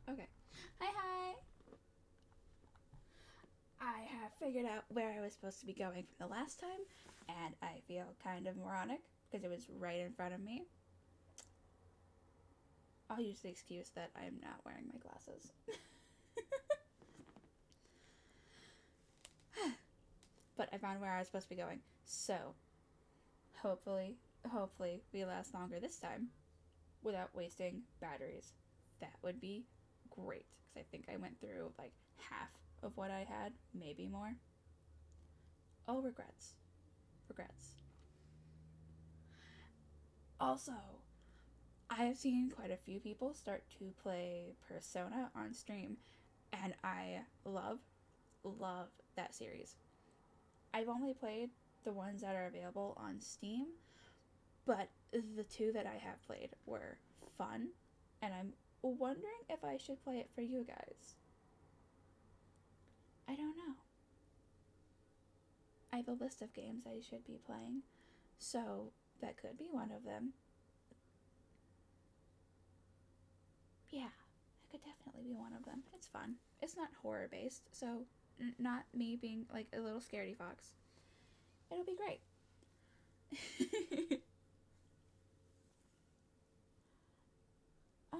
Okay. Hi. I have figured out where I was supposed to be going from the last time, and I feel kind of moronic because it was right in front of me. I'll use the excuse that I'm not wearing my glasses. But I found where I was supposed to be going. So, hopefully, we last longer this time without wasting batteries. That would be great because I think I went through like half of what I had, maybe more. Oh, regrets. Regrets. Also, I have seen quite a few people start to play Persona on stream, and I love that series. I've only played the ones that are available on Steam, but the two that I have played were fun, and I'm wondering if I should play it for you guys. I don't know. I have a list of games I should be playing, so that could be one of them. Yeah, it could definitely be one of them. It's fun. It's not horror based, so not me being like a little scaredy fox. It'll be great. um,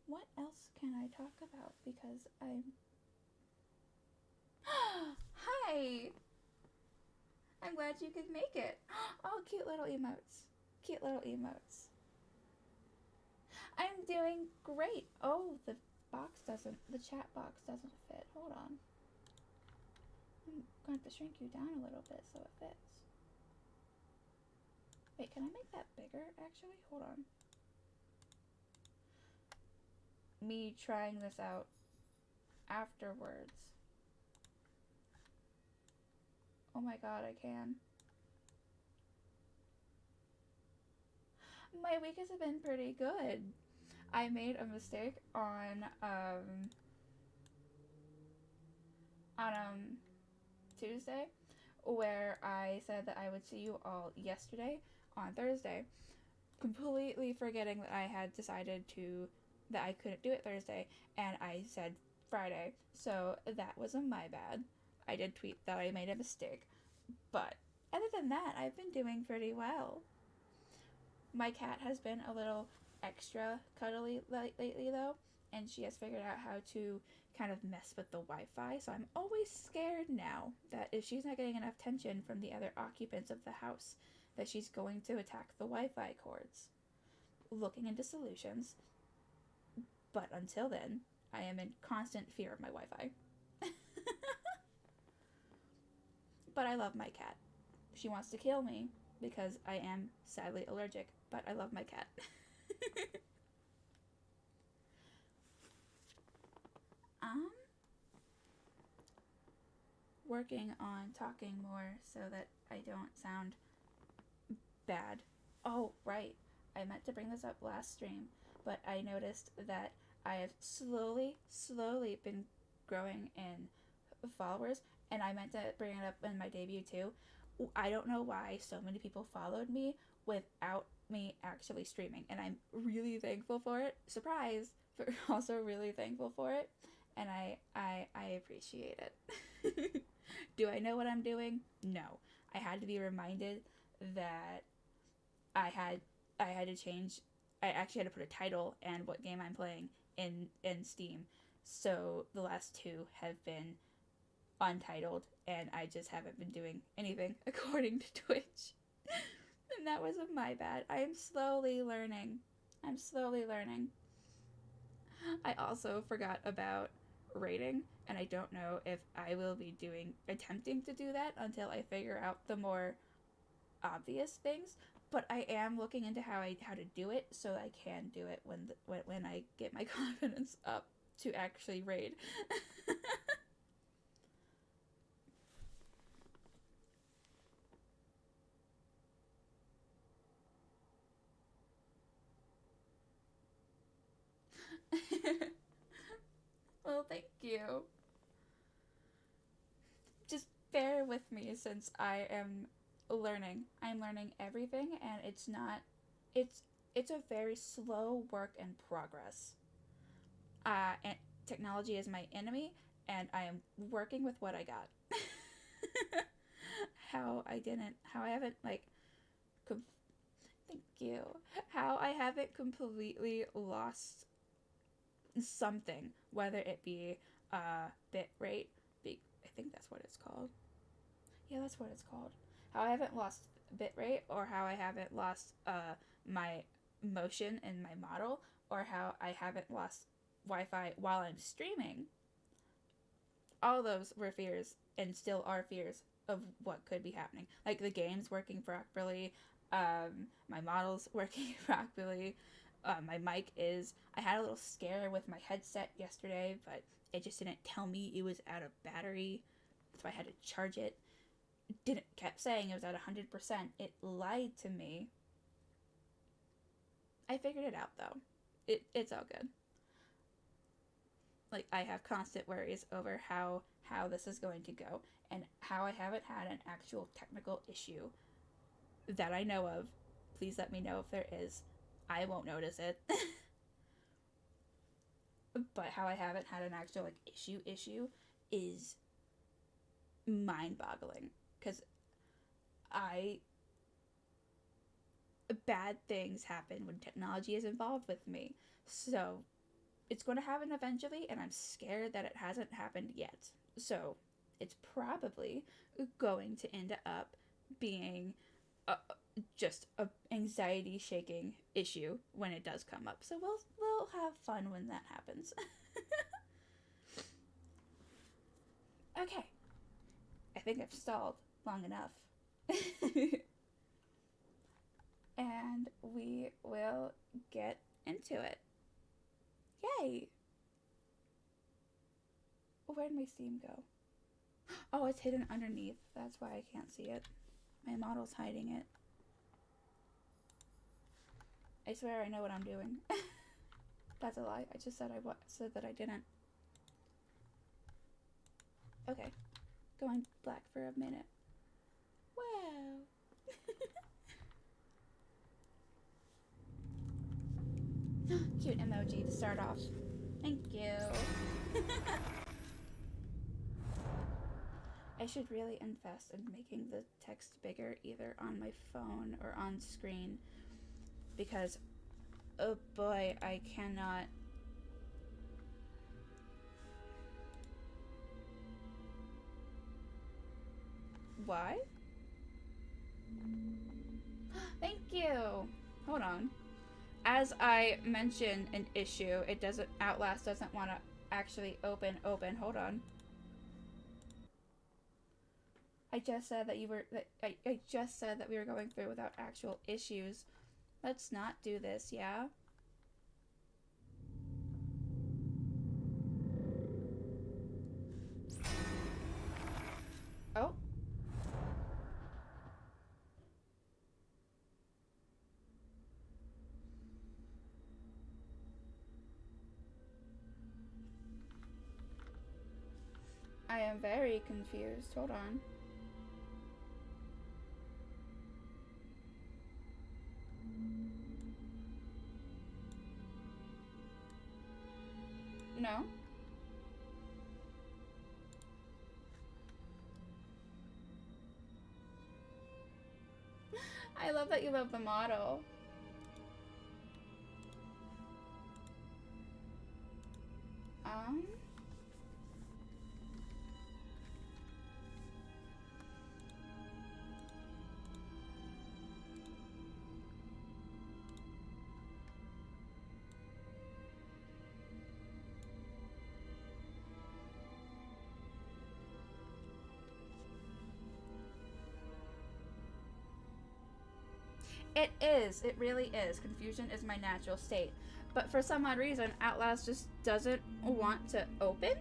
what else can I talk about? Because I'm. Hi! I'm glad you could make it. Oh, cute little emotes. Cute little emotes. I'm doing great. Oh, the chat box doesn't fit. Hold on. I'm going to have to shrink you down a little bit so it fits. Wait, can I make that bigger actually? Hold on. Me trying this out afterwards. Oh my god, I can. My week has been pretty good. I made a mistake on Tuesday where I said that I would see you all yesterday on Thursday, completely forgetting that I had decided that I couldn't do it Thursday, and I said Friday. So that was my bad. I did tweet that I made a mistake, but other than that, I've been doing pretty well. My cat has been a little extra cuddly lately though, and she has figured out how to kind of mess with the Wi-Fi. So I'm always scared now that if she's not getting enough attention from the other occupants of the house, that she's going to attack the Wi-Fi cords. Looking into solutions, but until then, I am in constant fear of my Wi-Fi. But I love my cat. She wants to kill me because I am sadly allergic, but I love my cat. um, Working on talking more so that I don't sound bad. Oh, right. I meant to bring this up last stream, but I noticed that I have slowly been growing in followers, and I meant to bring it up in my debut too. I don't know why so many people followed me without me actually streaming, and I'm really thankful for it. Surprise, but also really thankful for it, and I appreciate it. Do I know what I'm doing? No. I had to be reminded that I had I had to change. I actually had to put a title and what game I'm playing in Steam. So the last two have been untitled, and I just haven't been doing anything according to Twitch. And that was my bad. I am slowly learning. I'm slowly learning. I also forgot about rating, and I don't know if I will be attempting to do that until I figure out the more obvious things. But I am looking into how to do it so I can do it when I get my confidence up to actually raid. Well, thank you. Just bear with me since I am learning. I'm learning everything, and it's not. It's a very slow work in progress. And technology is my enemy, and I am working with what I got. How I haven't, like, com- thank you. How I haven't completely lost something, whether it be bit rate, I think that's what it's called. Yeah, that's what it's called. How I haven't lost bit rate, or how I haven't lost my motion in my model, or how I haven't lost Wi-Fi while I'm streaming. All those were fears, and still are fears of what could be happening. Like the game's working properly, my model's working properly, my mic is. I had a little scare with my headset yesterday, but it just didn't tell me it was out of battery, so I had to charge it. Didn't kept saying it was at 100%. It lied to me. I figured it out though. It's all good. Like, I have constant worries over how this is going to go, and how I haven't had an actual technical issue that I know of. Please let me know if there is. I won't notice it. But how I haven't had an actual, like, issue is mind-boggling, because bad things happen when technology is involved with me. So it's going to happen eventually, and I'm scared that it hasn't happened yet. So it's probably going to end up being just a anxiety shaking issue when it does come up. So we'll have fun when that happens. Okay, I think I've stalled long enough. And we will get into it. Yay! Where'd my Steam go? Oh, it's hidden underneath. That's why I can't see it. My model's hiding it. I swear I know what I'm doing. That's a lie. I just said said that I didn't. Okay. Going black for a minute. Wow. Cute emoji to start off. Thank you. I should really invest in making the text bigger, either on my phone or on screen, because, oh boy, I cannot. Why? Thank you. Hold on. As I mentioned an issue, Outlast doesn't want to actually open. Hold on. I just said that I just said that we were going through without actual issues. Let's not do this, yeah? Oh. I am very confused. Hold on. No? I love that you love the model. Um... It is. It really is. Confusion is my natural state. But for some odd reason, Outlast just doesn't want to open.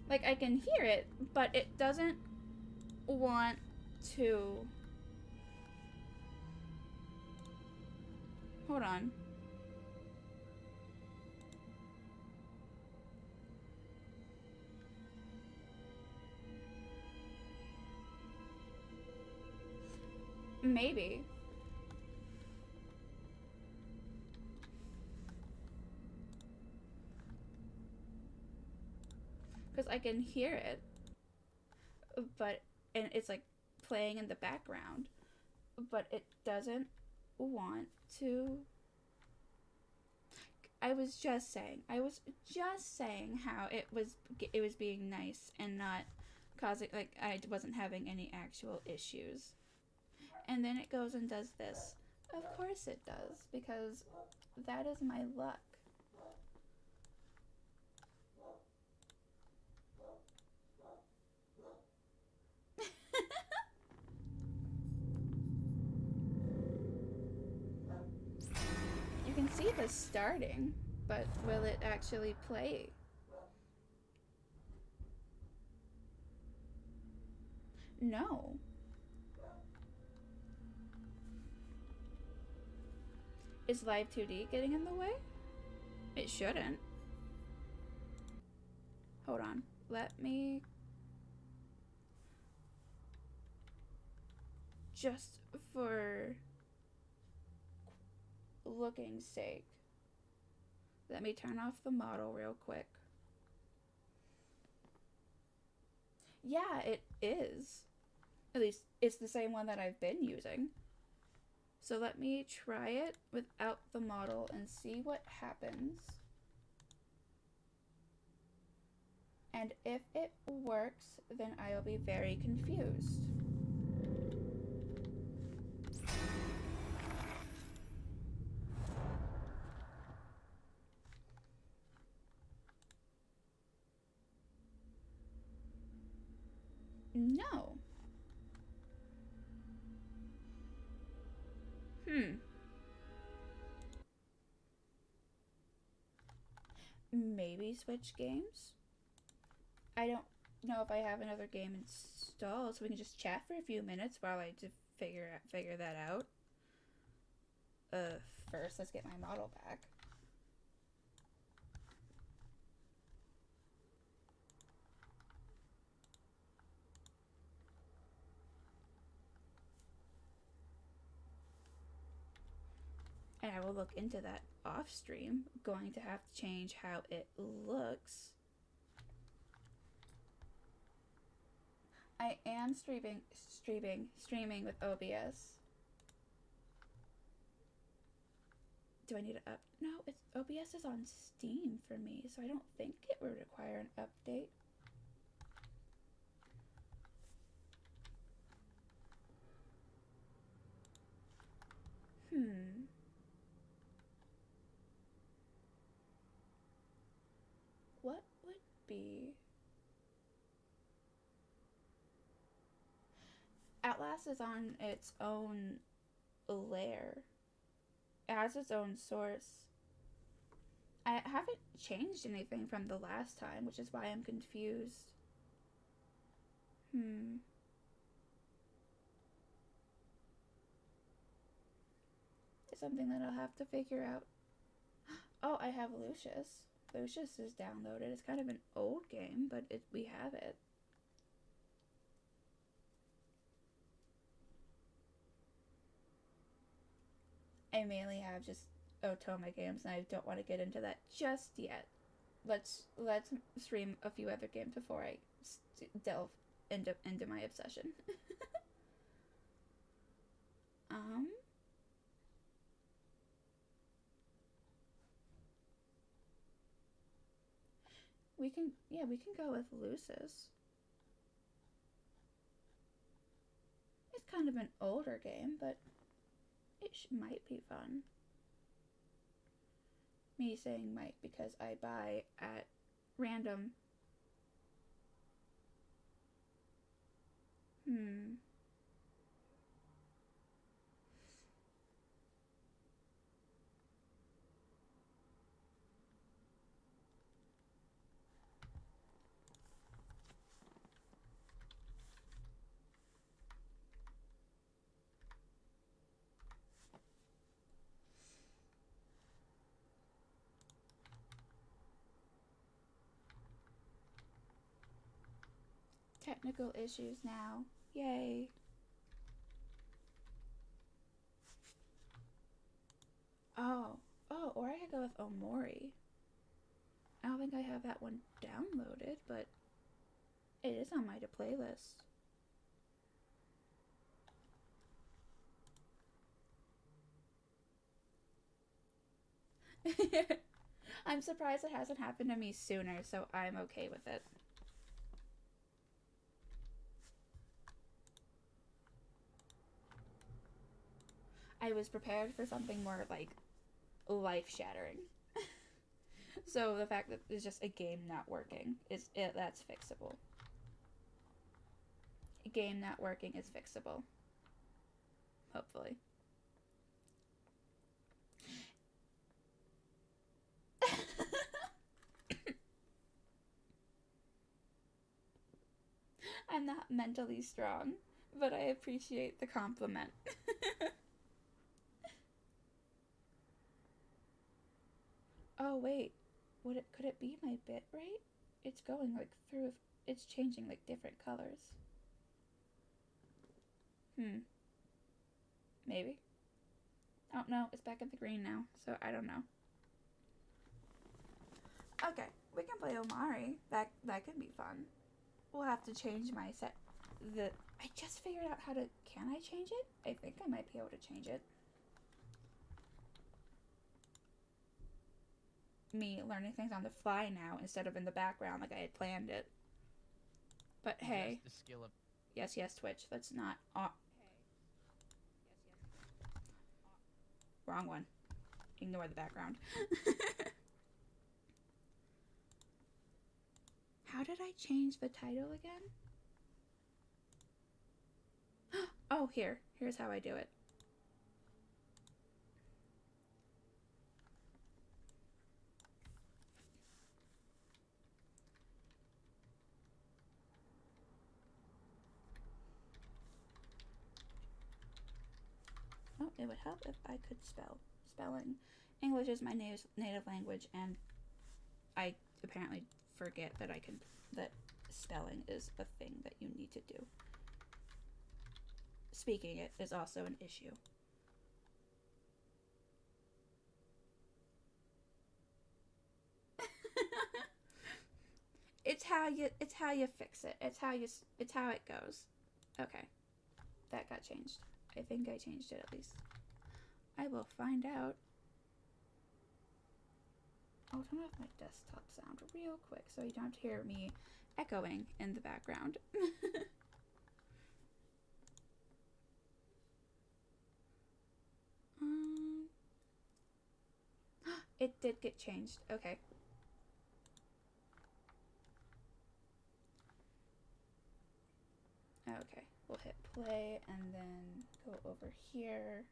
Like, I can hear it, but it doesn't want to... Hold on. Maybe. I can hear it, but and it's like playing in the background, but it doesn't want to. I was just saying how it was being nice and not causing, like, I wasn't having any actual issues. And then it goes and does this. Of course it does, because that is my luck. You can see this starting, but will it actually play? No. Is Live 2D getting in the way? It shouldn't. Hold on. Let me... Just for looking's sake, let me turn off the model real quick. Yeah, it is. At least it's the same one that I've been using. So let me try it without the model and see what happens. And if it works, then I'll be very confused. No. Maybe switch games? I don't know if I have another game installed, so we can just chat for a few minutes while I just figure that out. First, let's get my model back. And I will look into that off stream. Going to have to change how it looks. I am streaming with OBS. Do I need to up? No, it's OBS is on Steam for me, so I don't think it would require an update. What would be... Outlast is on its own layer. It has its own source. I haven't changed anything from the last time, which is why I'm confused. It's something that I'll have to figure out. Oh, I have Lucius. Lucius is downloaded. It's kind of an old game, but we have it. I mainly have just Otome games, and I don't want to get into that just yet. Let's stream a few other games before I delve into my obsession. We can go with Lucis. It's kind of an older game, but it might be fun. Me saying might because I buy at random. Technical issues now. Yay. Oh, or I could go with Omori. I don't think I have that one downloaded, but It is on my playlist. I'm surprised it hasn't happened to me sooner, so I'm okay with it. I was prepared for something more like life-shattering. So the fact that it's just a game not working that's fixable. A game not working is fixable. Hopefully. I'm not mentally strong, but I appreciate the compliment. Oh wait, could it be my bit rate? It's going like through. It's changing like different colors. Maybe. Oh no, it's back at the green now, so I don't know. Okay, we can play Omari. That can be fun. We'll have to change my set. I just figured out how to. Can I change it? I think I might be able to change it. Me learning things on the fly now instead of in the background like I had planned it. But hey. The skill of. Yes, Twitch. Let's not. Wrong one. Ignore the background. How did I change the title again? Oh, here's how I do it. Oh, it would help if I could spelling. English is my native language, and I apparently forget that that spelling is a thing that you need to do. Speaking it is also an issue. It's how you fix it. It's how it goes. Okay. That got changed. I think I changed it at least. I will find out. I'll turn off my desktop sound real quick so you don't have to hear me echoing in the background. It did get changed. Okay. Okay, we'll hit play and then go over here.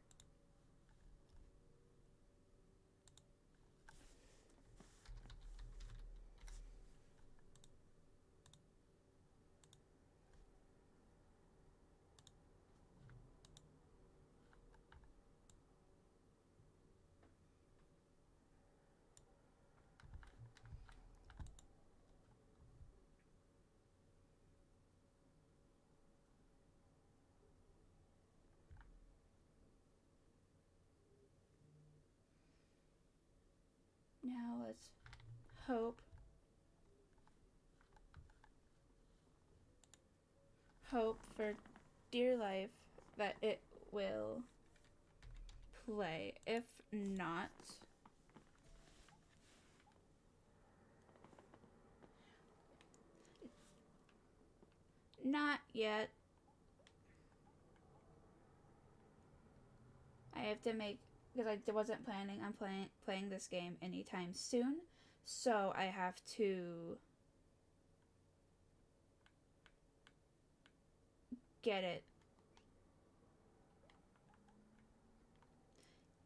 Now let's hope for dear life that it will play. If not, not yet. I have to make, because I wasn't planning on playing this game anytime soon, so I have to get it.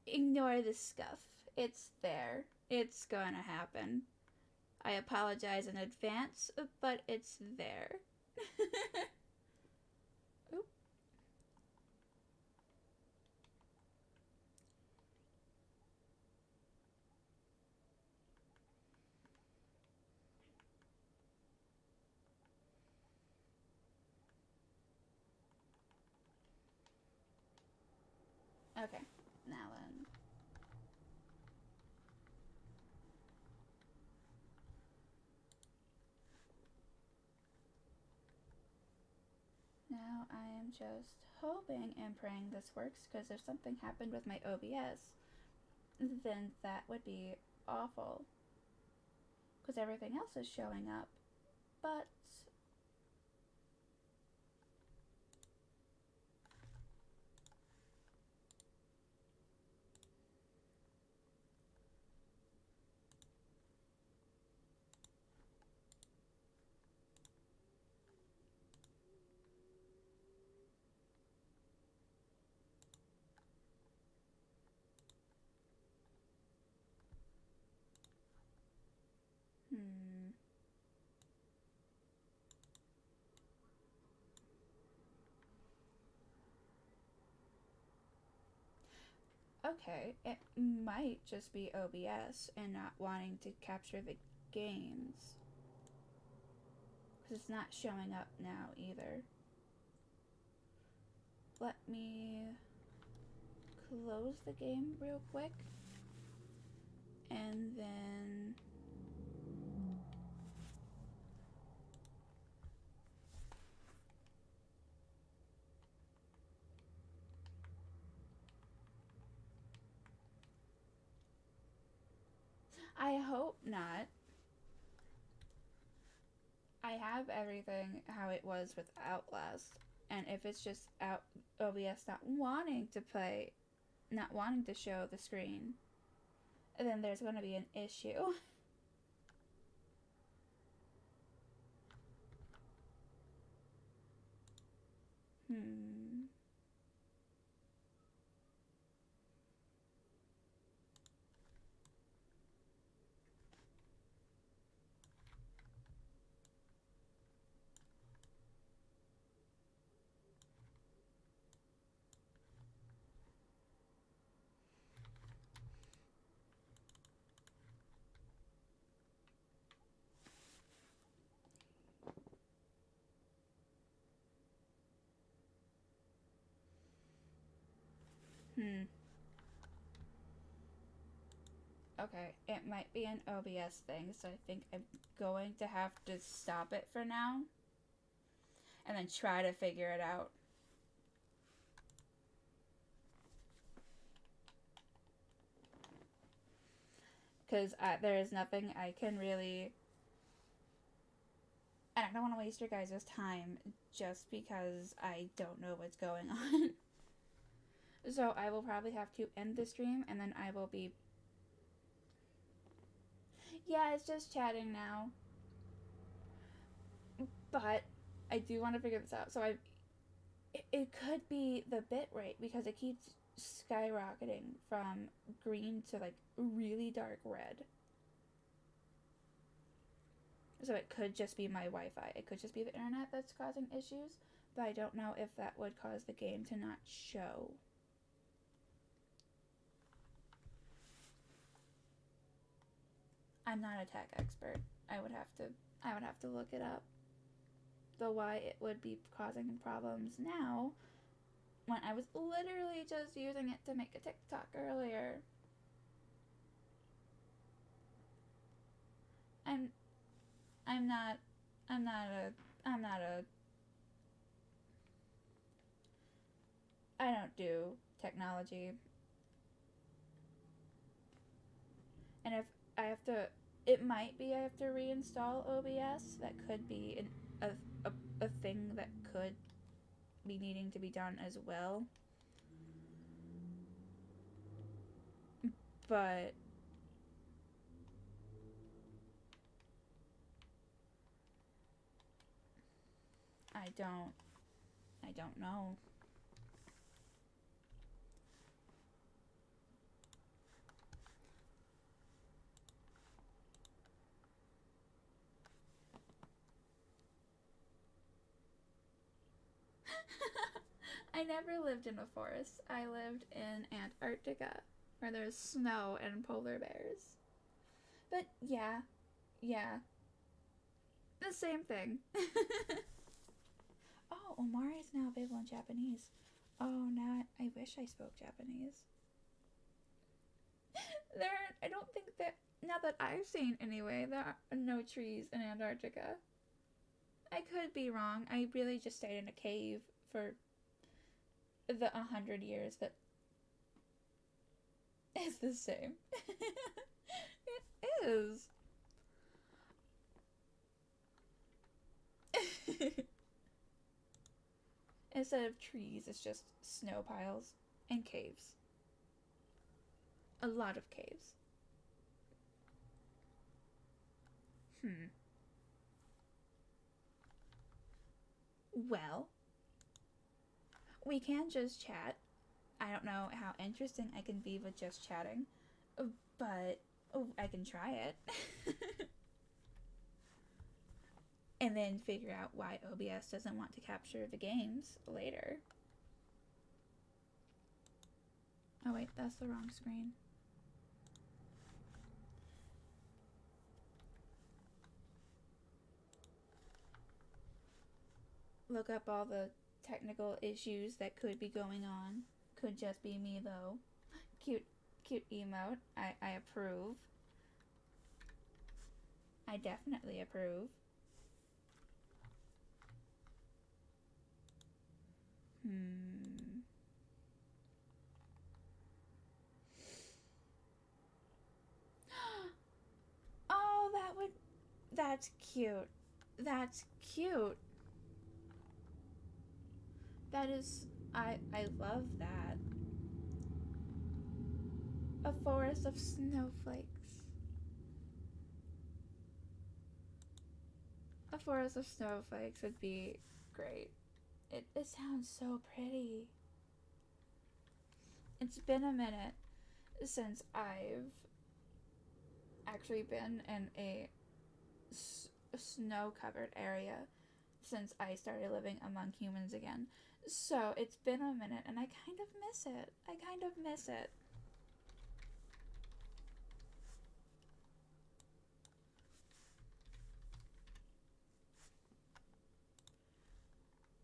Ignore the scuff. It's there. It's gonna happen. I apologize in advance, but it's there. Oop. Okay, now then. now I am just hoping and praying this works, because if something happened with my OBS, then that would be awful. Because everything else is showing up. But okay, it might just be OBS and not wanting to capture the games. Because it's not showing up now either. Let me close the game real quick. And then I hope not. I have everything how it was with Outlast, and if it's just OBS not wanting to play, not wanting to show the screen, then there's going to be an issue. Okay, it might be an OBS thing, so I think I'm going to have to stop it for now and then try to figure it out. Because there is nothing I can really... And I don't want to waste your guys' time just because I don't know what's going on. So I will probably have to end the stream, and then I will be... Yeah, it's just chatting now. But I do want to figure this out. So it could be the bitrate, because it keeps skyrocketing from green to like really dark red. So it could just be my Wi-Fi. It could just be the internet that's causing issues, but I don't know if that would cause the game to not show. I'm not a tech expert. I would have to look it up. The why it would be causing problems now, when I was literally just using it to make a TikTok earlier. I'm not a I don't do technology. And if I have to, it might be I have to reinstall OBS. That could be a thing that could be needing to be done as well. But I don't know. I never lived in a forest. I lived in Antarctica, where there's snow and polar bears. But yeah, the same thing. Oh, Omari is now available in Japanese. Oh, now I wish I spoke Japanese. I don't think that, not that I've seen anyway, there are no trees in Antarctica. I could be wrong. I really just stayed in a cave for the 100 years that is the same. It is. Instead of trees, it's just snow piles and caves. A lot of caves. Well, we can just chat. I don't know how interesting I can be with just chatting, but I can try it. And then figure out why OBS doesn't want to capture the games later. Oh wait, that's the wrong screen. Look up all the technical issues that could be going on. Could just be me though. Cute emote. I approve. I definitely approve. Oh, that's cute. That's cute. That is, I love that. A forest of snowflakes. A forest of snowflakes would be great. It sounds so pretty. It's been a minute since I've actually been in a snow-covered area since I started living among humans again. So it's been a minute and I kind of miss it.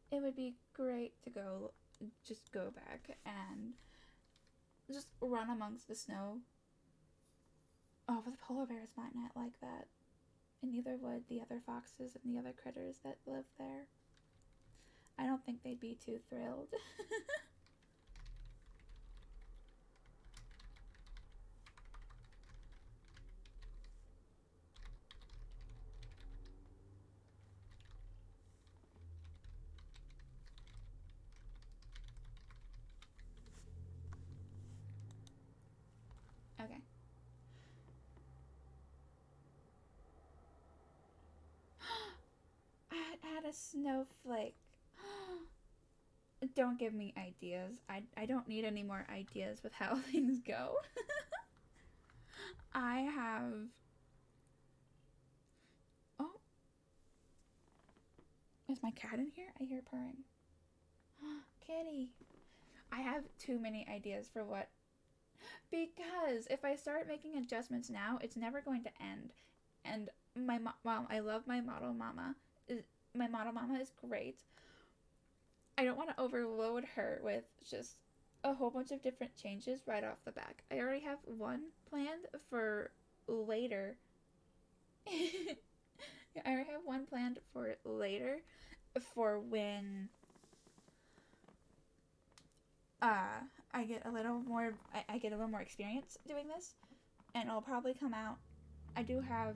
It would be great to go back and just run amongst the snow. Oh, but the polar bears might not like that. And neither would the other foxes and the other critters that live there. I don't think they'd be too thrilled. Okay. Add a snowflake. Don't give me ideas. I don't need any more ideas with how things go. I have... Oh. Is my cat in here? I hear purring. Kitty. I have too many ideas for what... Because if I start making adjustments now, it's never going to end. And my mom, I love my model mama. My model mama is great. I don't want to overload her with just a whole bunch of different changes right off the back. I already have one planned for later. I already have one planned for later, for when I get a little more experience doing this, and it'll probably come out. I do have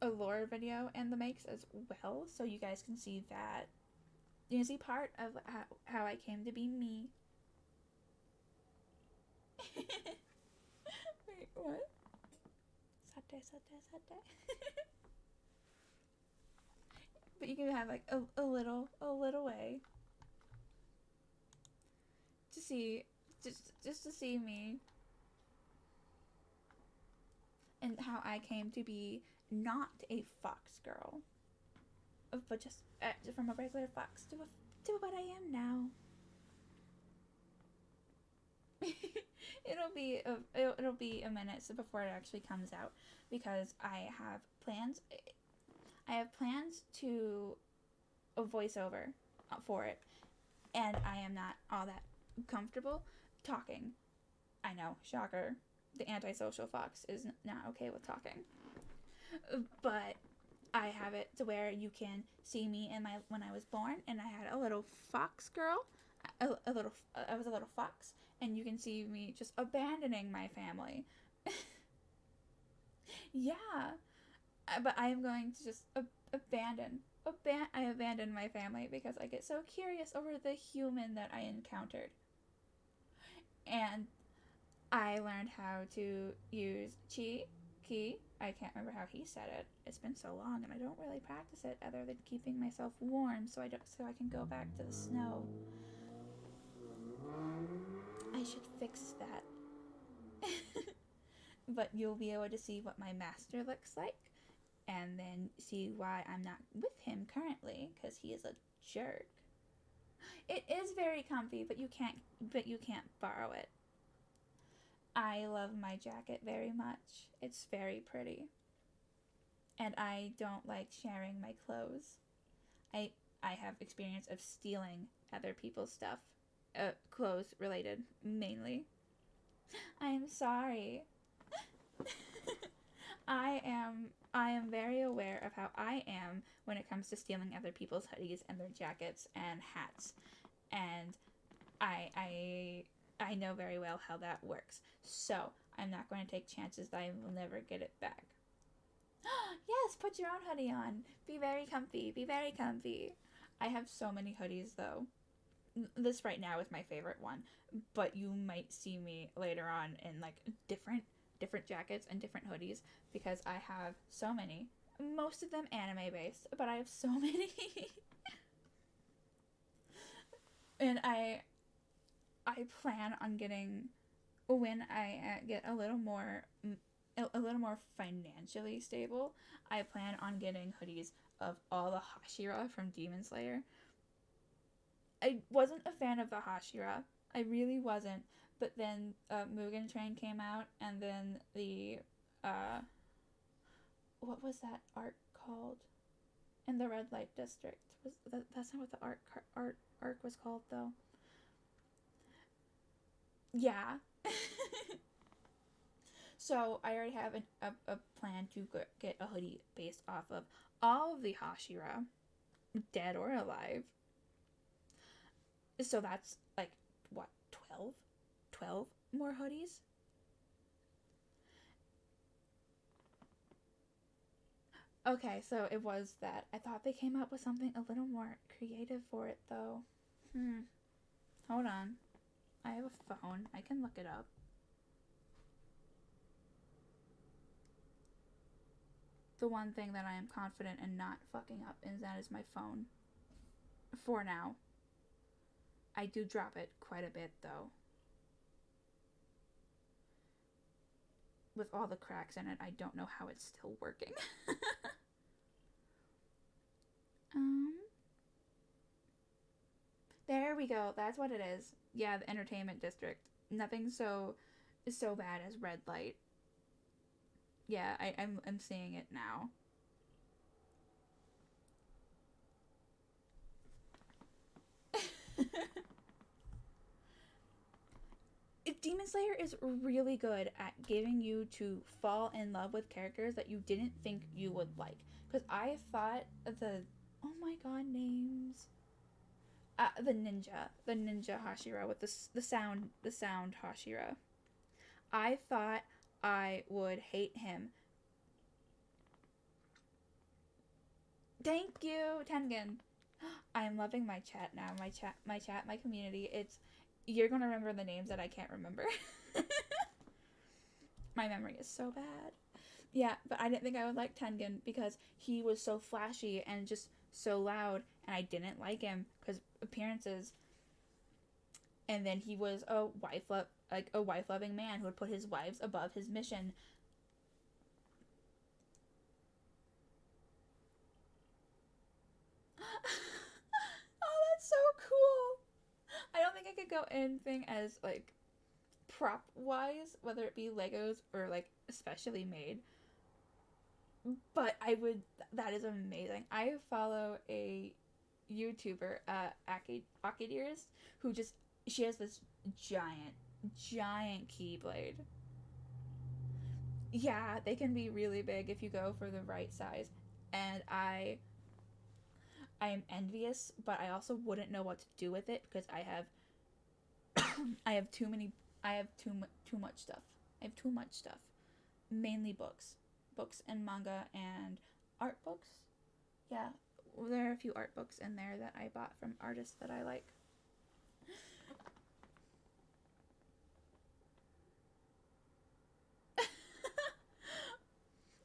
a lore video in the makes as well, so you guys can see that. You can see part of how I came to be me. Wait, what? Sate. But you can have like a little way to see, just to see me and how I came to be not a fox girl, but just from a regular fox to what I am now. It'll be a minute before it actually comes out, because I have plans. I have plans to a voiceover for it, and I am not all that comfortable talking. I know, shocker. The antisocial fox is not okay with talking. But I have it to where you can see me in my when I was born, and I had a little fox girl, a little I was a little fox, and you can see me just abandoning my family. Yeah, but I am going to just I abandon my family because I get so curious over the human that I encountered, and I learned how to use chi key. I can't remember how he said it. It's been so long, and I don't really practice it other than keeping myself warm so I can go back to the snow. I should fix that. But you'll be able to see what my master looks like, and then see why I'm not with him currently, because he is a jerk. It is very comfy, but you can't borrow it. I love my jacket very much. It's very pretty. And I don't like sharing my clothes. I I have experience of stealing other people's stuff. Clothes related mainly. I am sorry. I am very aware of how I am when it comes to stealing other people's hoodies and their jackets and hats. And I know very well how that works. So, I'm not going to take chances that I will never get it back. Yes, put your own hoodie on. Be very comfy. Be very comfy. I have so many hoodies though. This right now is my favorite one, but you might see me later on in like different jackets and different hoodies because I have so many. Most of them anime based, but I have so many. And I plan on getting when I get a little more financially stable. I plan on getting hoodies of all the Hashira from Demon Slayer. I wasn't a fan of the Hashira. I really wasn't. But then Mugen Train came out, and then the uh, what was that arc called? In the Red Light District. That's not what the arc was called though. Yeah. So I already have a plan to get a hoodie based off of all of the Hashira, dead or alive. So that's like, what, 12? 12 more hoodies? Okay, so it was that. I thought they came up with something a little more creative for it, though. Hold on. I have a phone. I can look it up. The one thing that I am confident in not fucking up is that is my phone. For now. I do drop it quite a bit, though. With all the cracks in it, I don't know how it's still working. um, there we go. That's what it is. Yeah, the entertainment district. Nothing so bad as red light. Yeah, I'm seeing it now. Demon Slayer is really good at getting you to fall in love with characters that you didn't think you would like. Because I thought oh my god, names. The ninja Hashira with the sound Hashira. I thought I would hate him. Thank you, Tengen. I am loving my chat now. My community. You're gonna remember the names that I can't remember. My memory is so bad. Yeah, but I didn't think I would like Tengen because he was so flashy and just so loud, and I didn't like him because appearances. And then he was a wife loving man who would put his wives above his mission. Oh, that's so cool. I don't think I could go anything as like prop wise, whether it be Legos or like especially made. But I would. That is amazing. I follow a YouTuber, Akidearist, who just she has this giant keyblade. Yeah, they can be really big if you go for the right size. and I am envious, but I also wouldn't know what to do with it because I have I have too many I have too much stuff. I have too much stuff. Mainly books and manga and art books. Yeah, there are a few art books in there that I bought from artists that I like.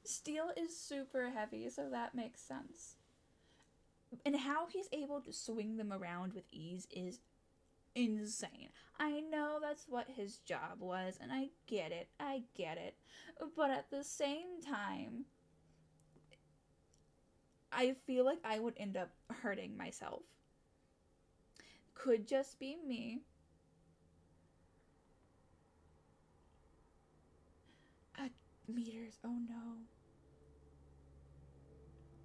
Steel is super heavy, so that makes sense. And how he's able to swing them around with ease is insane. I know that's what his job was, and I get it. But at the same time, I feel like I would end up hurting myself. Could just be me. Meters, oh no.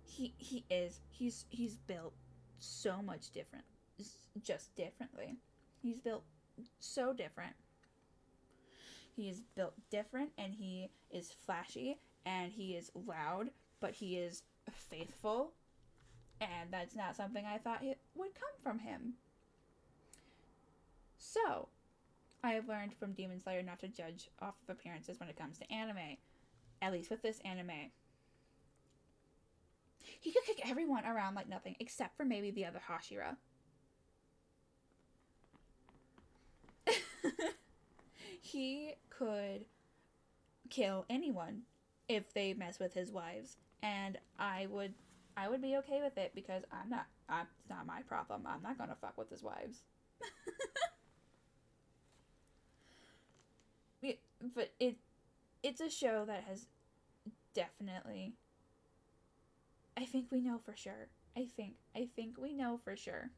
He's built so much different. Just differently. He's built so different. He is built different, and he is flashy, and he is loud, but he is faithful, and that's not something I thought would come from him. So, I have learned from Demon Slayer not to judge off of appearances when it comes to anime. At least with this anime. He could kick everyone around like nothing, except for maybe the other Hashira. He could kill anyone if they mess with his wives, and I would be okay with it because it's not my problem. I'm not gonna fuck with his wives. But it's a show that has definitely, I think we know for sure. I think we know for sure.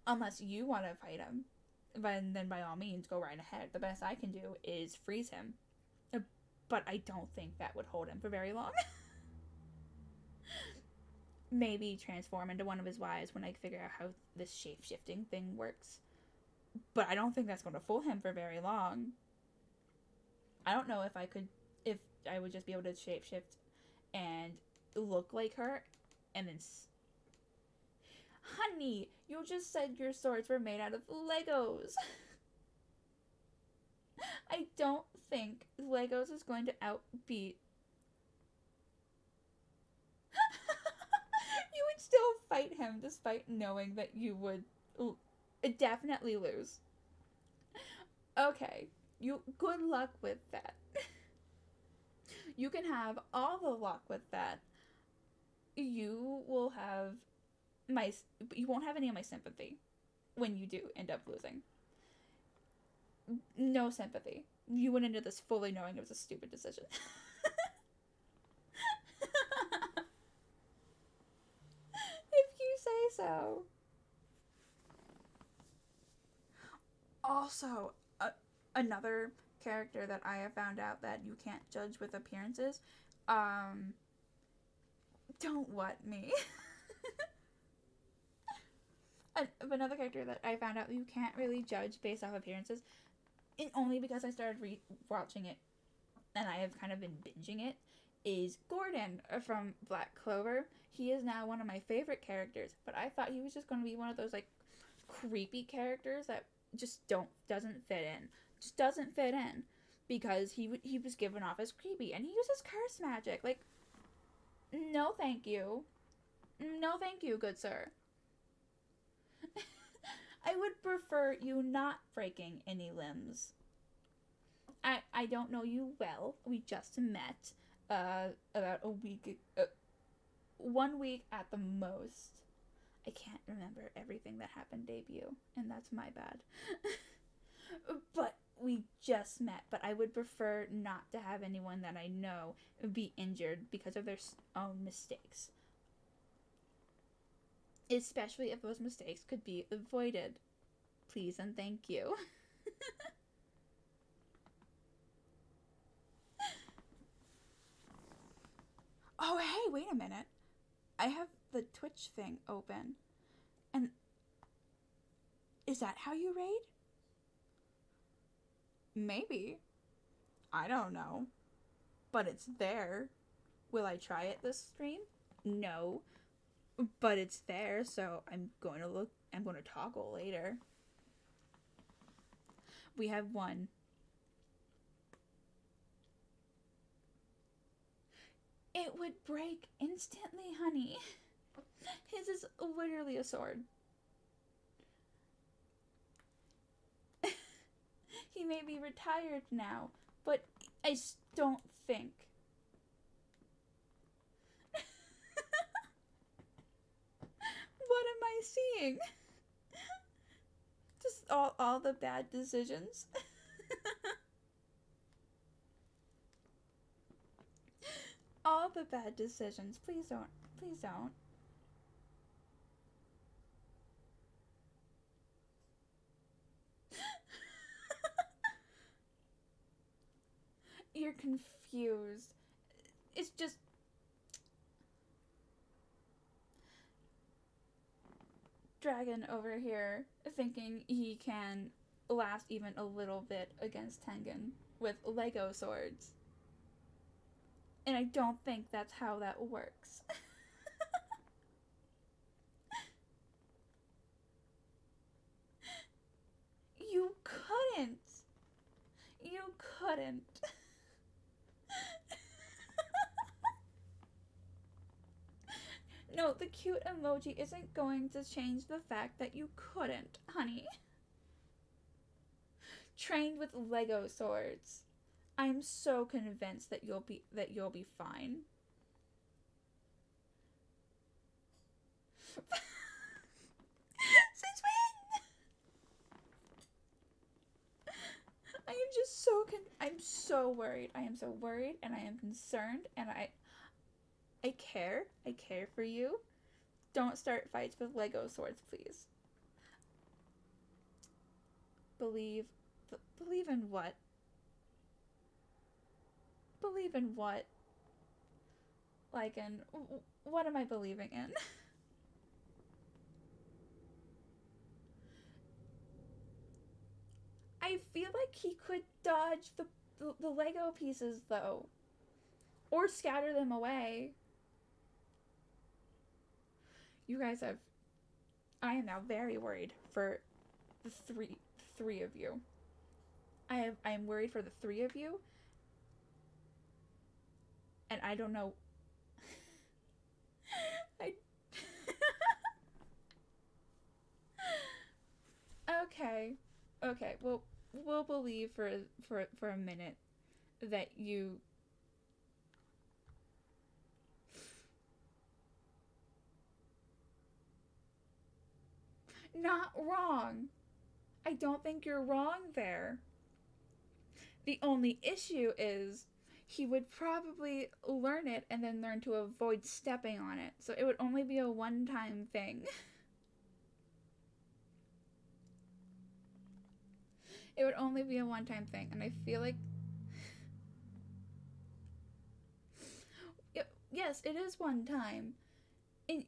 Unless you want to fight him, then by all means, go right ahead. The best I can do is freeze him. But I don't think that would hold him for very long. Maybe transform into one of his wives when I figure out how this shape-shifting thing works. But I don't think that's going to fool him for very long. I don't know if I would just be able to shapeshift and look like her and then... Honey, you just said your swords were made out of Legos. I don't think Legos is going to outbeat... You would still fight him despite knowing that you would definitely lose. Okay, good luck with that. You can have all the luck with that. You won't have any of my sympathy when you do end up losing. No sympathy. You went into this fully knowing it was a stupid decision. If you say so. Also, another character that I have found out that you can't judge with appearances. Don't what me. Another character that I found out you can't really judge based off appearances, and only because I started watching it, and I have kind of been binging it, is Gordon from Black Clover. He is now one of my favorite characters, but I thought he was just going to be one of those like creepy characters that just doesn't fit in because he was given off as creepy, and he uses curse magic. Like, no thank you, good sir. I would prefer you not breaking any limbs. I don't know you well. We just met about a week, 1 week at the most. I can't remember everything that happened debut, and that's my bad. But we just met, but I would prefer not to have anyone that I know be injured because of their own mistakes. Especially if those mistakes could be avoided. Please and thank you. Oh, hey, wait a minute. I have the Twitch thing open. And is that how you raid? Maybe. I don't know. But it's there. Will I try it this stream? No. But it's there, so I'm going to toggle later. We have one. It would break instantly, honey. His is literally a sword. He may be retired now, but I don't think. What am I seeing? Just all the bad decisions. All the bad decisions. Please don't. Please don't. You're confused. It's just... Dragon over here thinking he can last even a little bit against Tengen with Lego swords. And I don't think that's how that works. You couldn't. You couldn't. No, the cute emoji isn't going to change the fact that you couldn't, honey. Trained with Lego swords. I'm so convinced that you'll be fine. Since when? I am just so I'm so worried. I am so worried and I am concerned and I care. I care for you. Don't start fights with Lego swords, please. Believe in what? Believe in what? Like in what am I believing in? I feel like he could dodge the Lego pieces though, or scatter them away. You guys have... I am now very worried for the three of you. I am worried for the three of you. And I don't know... Okay. Well, we'll believe for a minute that you... Not wrong. I don't think you're wrong there. The only issue is he would probably learn it and then learn to avoid stepping on it. So it would only be a one-time thing. It would only be a one-time thing. And I feel like... Yes, it is one time. And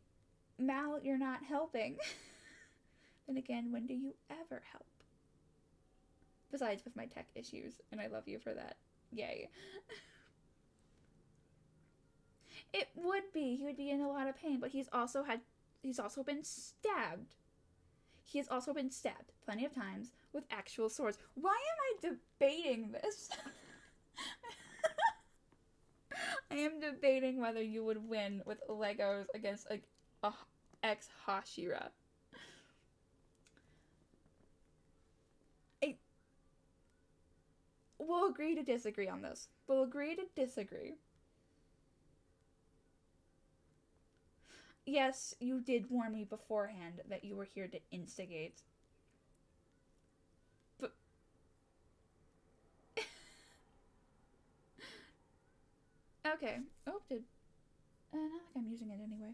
Mal, you're not helping. Then again, when do you ever help? Besides with my tech issues, and I love you for that. Yay. It would be. He would be in a lot of pain, but he's also been stabbed. He has also been stabbed plenty of times with actual swords. Why am I debating this? I am debating whether you would win with Legos against a ex-Hashira. We'll agree to disagree on this. We'll agree to disagree. Yes, you did warn me beforehand that you were here to instigate. But... Okay. Oh, not like I'm using it anyway.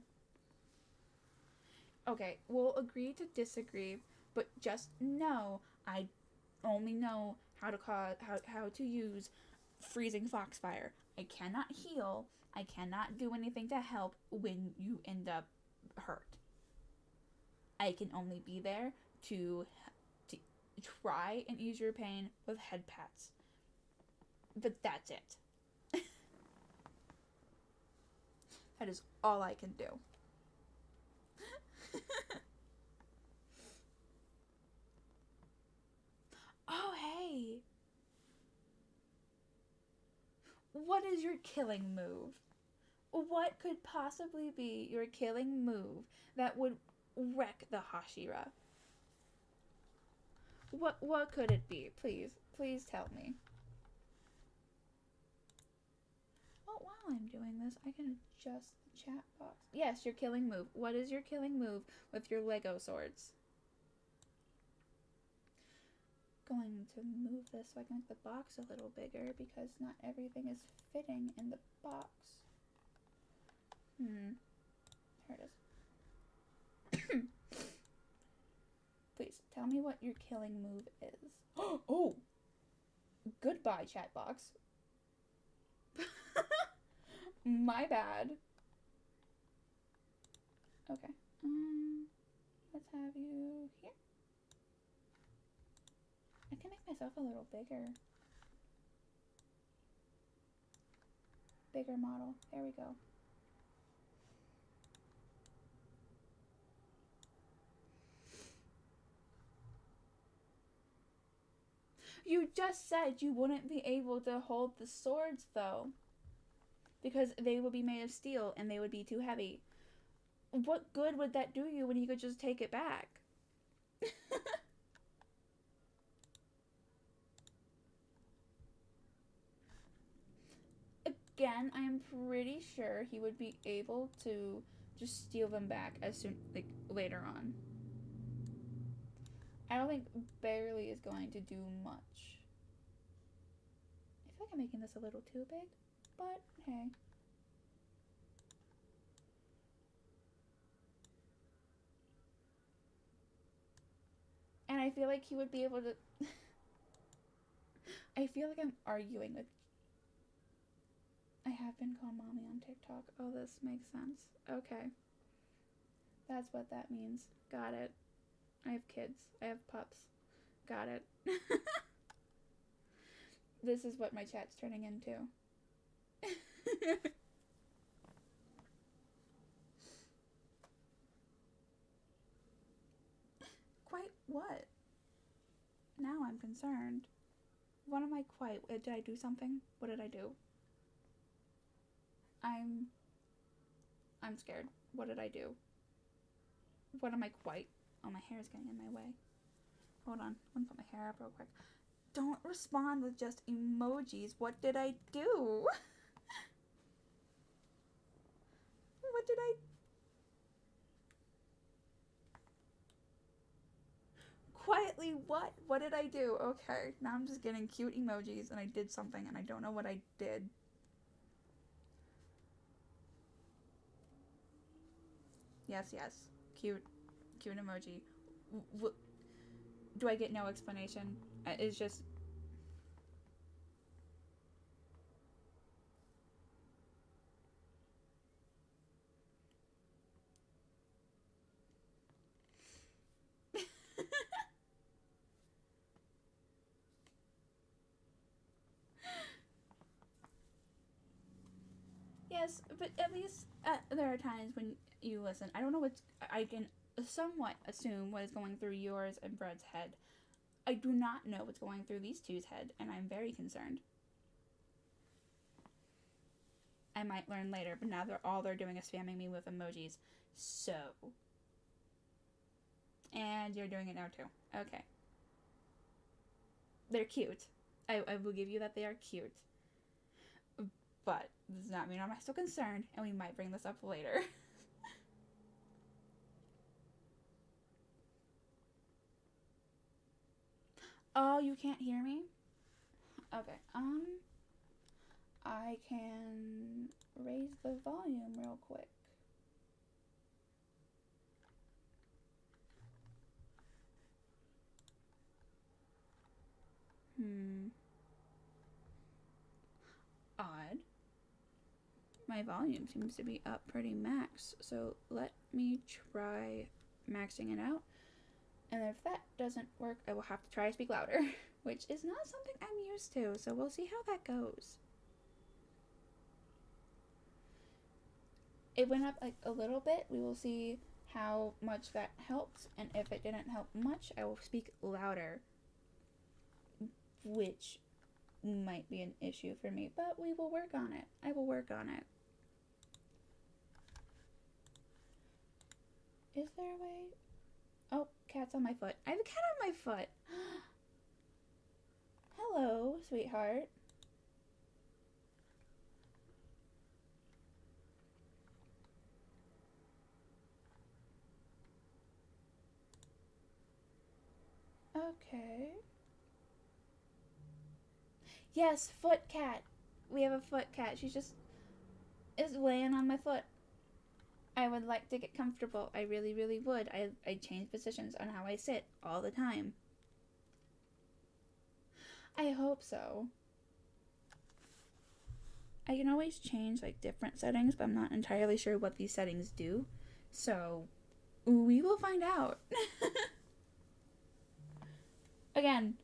Okay, we'll agree to disagree, but just know I only know how to use freezing foxfire. I cannot heal. I cannot do anything to help when you end up hurt. I can only be there to try and ease your pain with head pats. But that's it. That is all I can do. Oh, hey. What is your killing move? What could possibly be your killing move that would wreck the Hashira? What could it be? Please tell me. Oh, while I'm doing this, I can adjust the chat box. Yes, your killing move. What is your killing move with your Lego swords? Going to move this so I can make the box a little bigger because not everything is fitting in the box. Here it is. Please tell me what your killing move is. Oh! Goodbye, chat box. My bad. Okay. Let's have you here. I can make myself a little bigger. Bigger model. There we go. You just said you wouldn't be able to hold the swords, though. Because they would be made of steel and they would be too heavy. What good would that do you when you could just take it back? Again, I am pretty sure he would be able to just steal them back as soon, like, later on. I don't think barely is going to do much. I feel like I'm making this a little too big, but hey. And I feel like he would be able to... I feel like I'm arguing with... I have been called mommy on TikTok. Oh, this makes sense. Okay. That's what that means. Got it. I have kids. I have pups. Got it. This is what my chat's turning into. Quite what? Now I'm concerned. What am I quite? Did I do something? What did I do? I'm scared. What did I do? What am I quite? Oh, my hair is getting in my way. Hold on. Let me put my hair up real quick. Don't respond with just emojis. What did I do? What did I... Quietly what? What did I do? Okay, now I'm just getting cute emojis and I did something and I don't know what I did. Yes, yes. Cute. Cute emoji. Do I get no explanation? It's just... Yes, but at least there are times when you listen. I don't know what's... I can somewhat assume what is going through yours and Brett's head. I do not know what's going through these two's head, and I'm very concerned. I might learn later, but now all they're doing is spamming me with emojis. So... And you're doing it now too. Okay. They're cute. I will give you that they are cute. But this does not mean I'm still concerned, and we might bring this up later. Oh, you can't hear me? Okay, I can raise the volume real quick. Odd. My volume seems to be up pretty max, so let me try maxing it out. And if that doesn't work, I will have to try to speak louder. which is not something I'm used to, so we'll see how that goes. It went up like a little bit. We will see how much that helps, and if it didn't help much, I will speak louder, which might be an issue for me, but we will work on it. I will work on it. Is there a way? Oh, cat's on my foot. I have a cat on my foot. Hello, sweetheart. Okay. Yes, foot cat. We have a foot cat. She just is laying on my foot. I would like to get comfortable. I really, really would. I change positions on how I sit all the time. I hope so. I can always change like different settings, but I'm not entirely sure what these settings do. So we will find out. Again,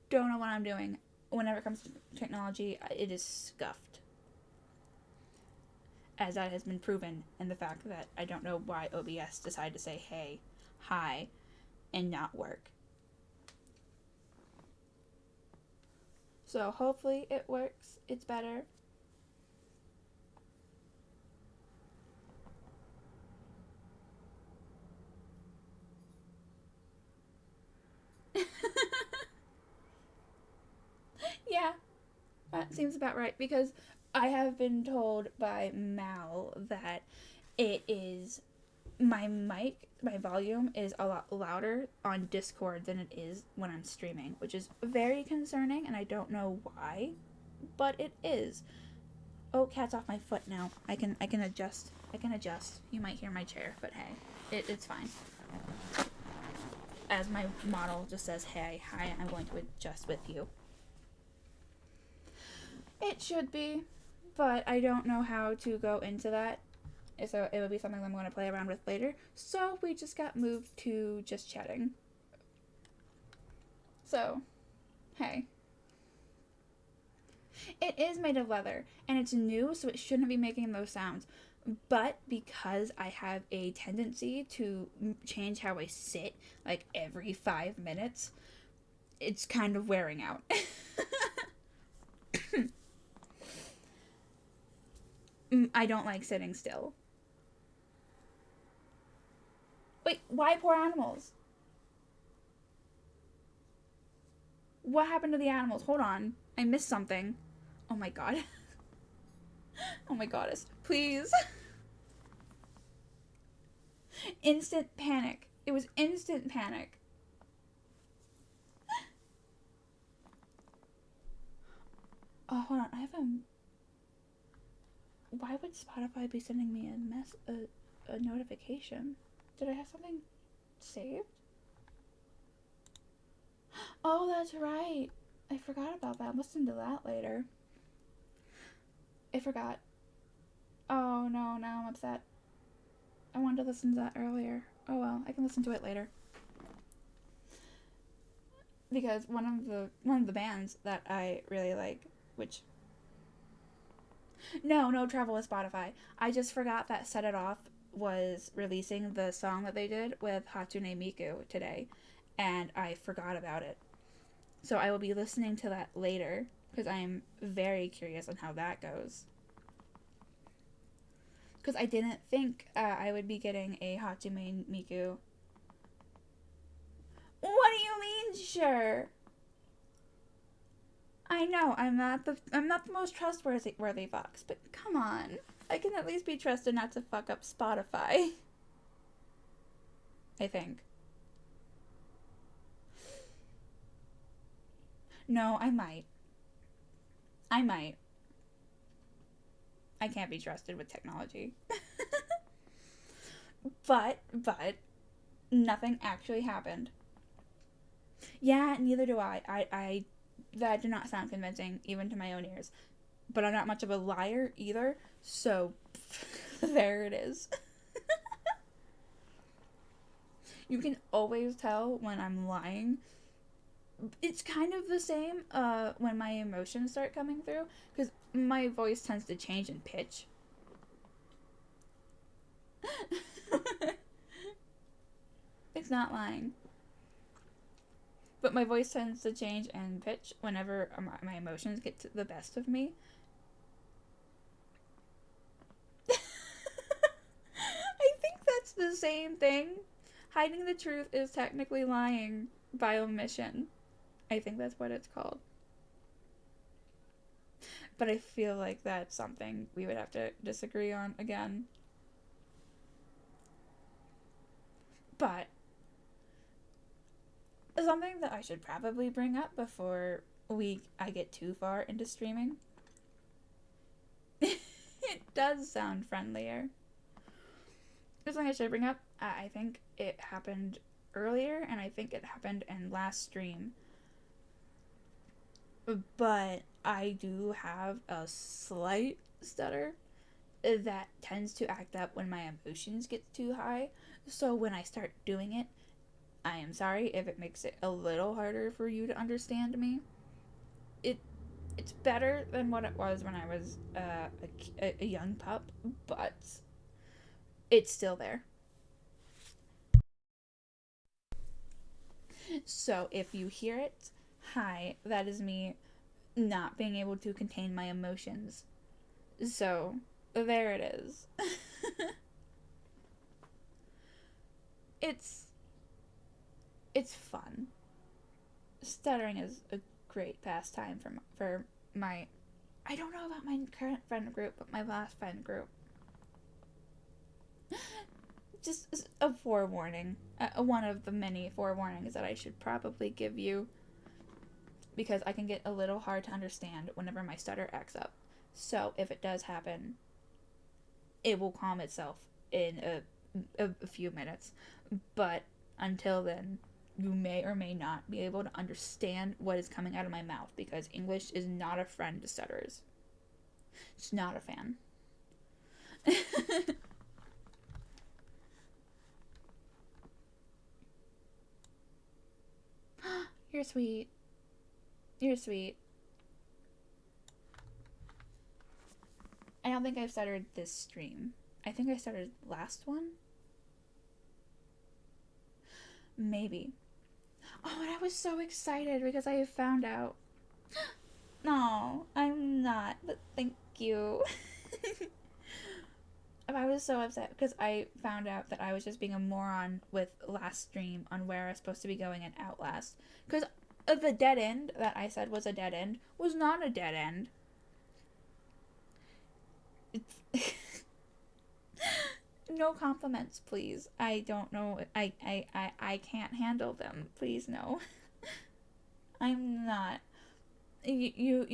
don't know what I'm doing. Whenever it comes to technology, it is scuffed. As that has been proven in the fact that I don't know why OBS decided to say hey, hi, and not work. So hopefully it works. It's better. Yeah, that seems about right, because I have been told by Mal that it is my volume is a lot louder on Discord than it is when I'm streaming, which is very concerning, and I don't know why, but it is. Oh, cat's off my foot now. I can adjust. You might hear my chair, but hey, it's fine. As my model just says, hey, hi, I'm going to adjust with you. It should be, but I don't know how to go into that. So it will be something I'm going to play around with later. So we just got moved to just chatting. So, hey. It is made of leather, and it's new, so it shouldn't be making those sounds. But because I have a tendency to change how I sit, like every 5 minutes, it's kind of wearing out. I don't like sitting still. Wait, why poor animals? What happened to the animals? Hold on. I missed something. Oh my god. Oh my goddess. Please. Instant panic. It was instant panic. Oh, hold on. I have a... Why would Spotify be sending me a notification? Did I have something saved? Oh, that's right. I forgot about that. Listen to that later. I forgot. Oh, no, now I'm upset. I wanted to listen to that earlier. Oh well, I can listen to it later. Because one of the bands that I really like, which... No, Travel with Spotify. I just forgot that Set It Off was releasing the song that they did with Hatsune Miku today, and I forgot about it. So I will be listening to that later, because I am very curious on how that goes. Because I didn't think I would be getting a Hatsune Miku. What do you mean, sure? I know, I'm not the most trustworthy fox, but come on. I can at least be trusted not to fuck up Spotify. I think. No, I might. I can't be trusted with technology. But nothing actually happened. Yeah, neither do I that did not sound convincing, even to my own ears. But I'm not much of a liar either, so there it is. You can always tell when I'm lying It's kind of the same when my emotions start coming through, because my voice tends to change in pitch. It's not lying. But my voice tends to change in pitch whenever my emotions get to the best of me. I think that's the same thing. Hiding the truth is technically lying by omission. I think that's what it's called. But I feel like that's something we would have to disagree on again. But something that I should probably bring up before I get too far into streaming. It does sound friendlier. Something I should bring up. I think it happened earlier, and I think it happened in last stream. But I do have a slight stutter that tends to act up when my emotions get too high. So when I start doing it, I am sorry if it makes it a little harder for you to understand me. It's better than what it was when I was a young pup, but it's still there. So if you hear it, hi, that is me not being able to contain my emotions. So there it is. it's it's fun. Stuttering is a great pastime for my I don't know about my current friend group, but my last friend group. Just a forewarning. One of the many forewarnings that I should probably give you, because I can get a little hard to understand whenever my stutter acts up. So if it does happen, it will calm itself in a few minutes. But until then, you may or may not be able to understand what is coming out of my mouth, because English is not a friend to stutterers. It's not a fan. You're sweet. You're sweet. I don't think I've stuttered this stream. I think I stuttered last one. Maybe. Oh, and I was so excited because I found out. No, I'm not, but thank you. I was so upset because I found out that I was just being a moron with last stream on where I was supposed to be going in Outlast. Because the dead end that I said was a dead end was not a dead end. No compliments, please. I don't know. I can't handle them. Please, no. I'm not. You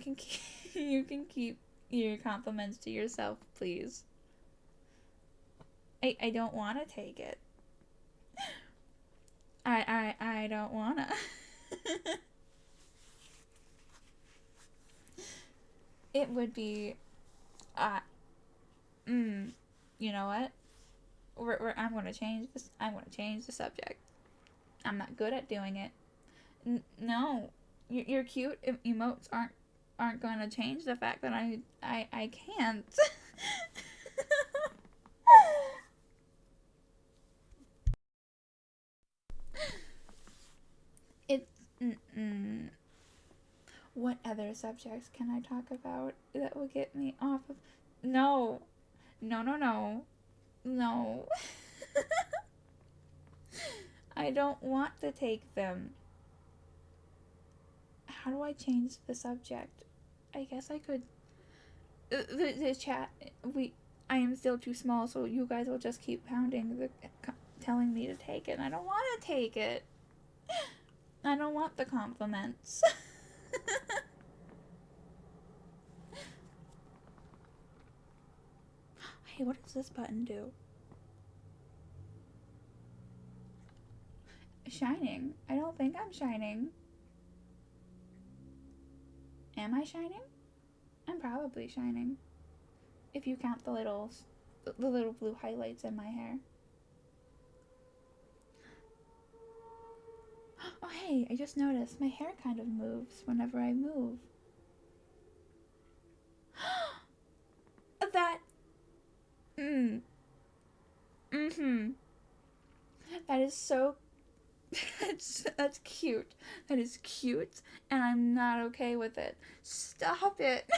can keep, you can keep your compliments to yourself, please. I don't want to take it. I don't wanna. It would be, uh, you know what? I'm gonna change this. I'm gonna change the subject. I'm not good at doing it. No, your cute emotes aren't going to change the fact that I can't. It's what other subjects can I talk about that will get me off of? No, no. I don't want to take them. How do I change the subject? I guess I could. The chat. I am still too small, so you guys will just keep pounding telling me to take it. And I don't want to take it. I don't want the compliments. Hey, what does this button do? Shining? I don't think I'm shining. Am I shining? I'm probably shining. If you count the little blue highlights in my hair. Oh, hey, I just noticed my hair kind of moves whenever I move. That. Mm-hmm. That is so. That's cute. That is cute, and I'm not okay with it. Stop it.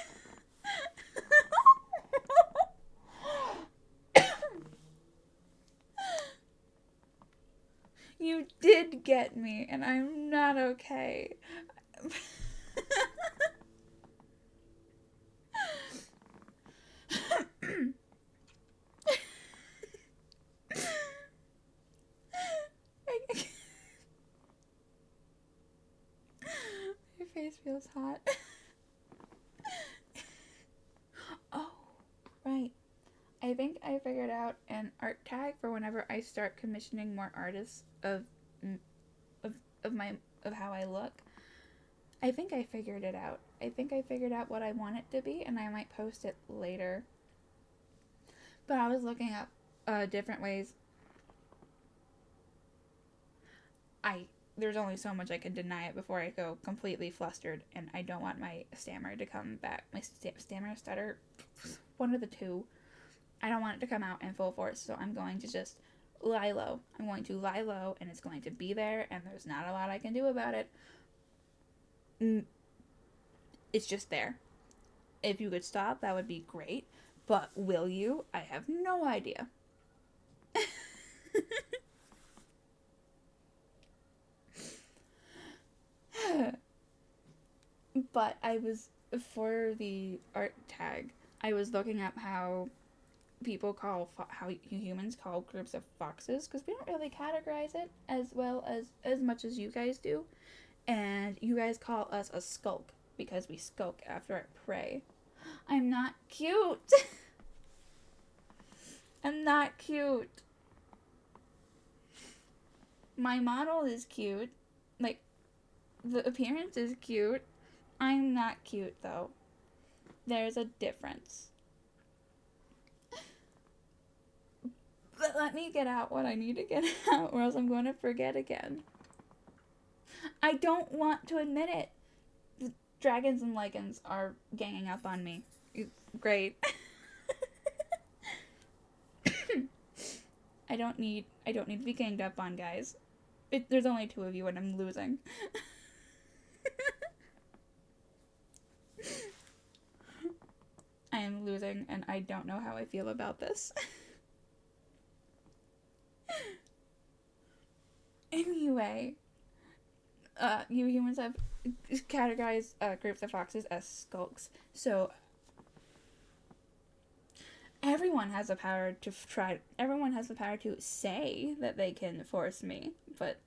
You did get me, and I'm not okay. Your face feels hot. Oh, right. I think I figured out an art tag for whenever I start commissioning more artists of of my of how I look. I think I figured it out. I think I figured out what I want it to be, and I might post it later. But I was looking up different ways. There's only so much I can deny it before I go completely flustered, and I don't want my stammer to come back. My stammer, stutter, one of the two. I don't want it to come out in full force, so I'm going to just lie low. I'm going to lie low, and it's going to be there, and there's not a lot I can do about it. It's just there. If you could stop, that would be great. But will you? I have no idea. But I was, for the art tag, I was looking up how people call, how humans call groups of foxes, because we don't really categorize it as well as much as you guys do. And you guys call us a skulk because we skulk after our prey. I'm not cute. I'm not cute. My model is cute. Like, the appearance is cute. I'm not cute, though. There's a difference. But let me get out what I need to get out, or else I'm going to forget again. I don't want to admit it. The dragons and lichens are ganging up on me. Great. I don't need to be ganged up on, guys. There's only 2 of you, and I'm losing. I am losing, and I don't know how I feel about this. Anyway, you humans have categorized groups of foxes as skulks, so everyone has the power to everyone has the power to say that they can force me, but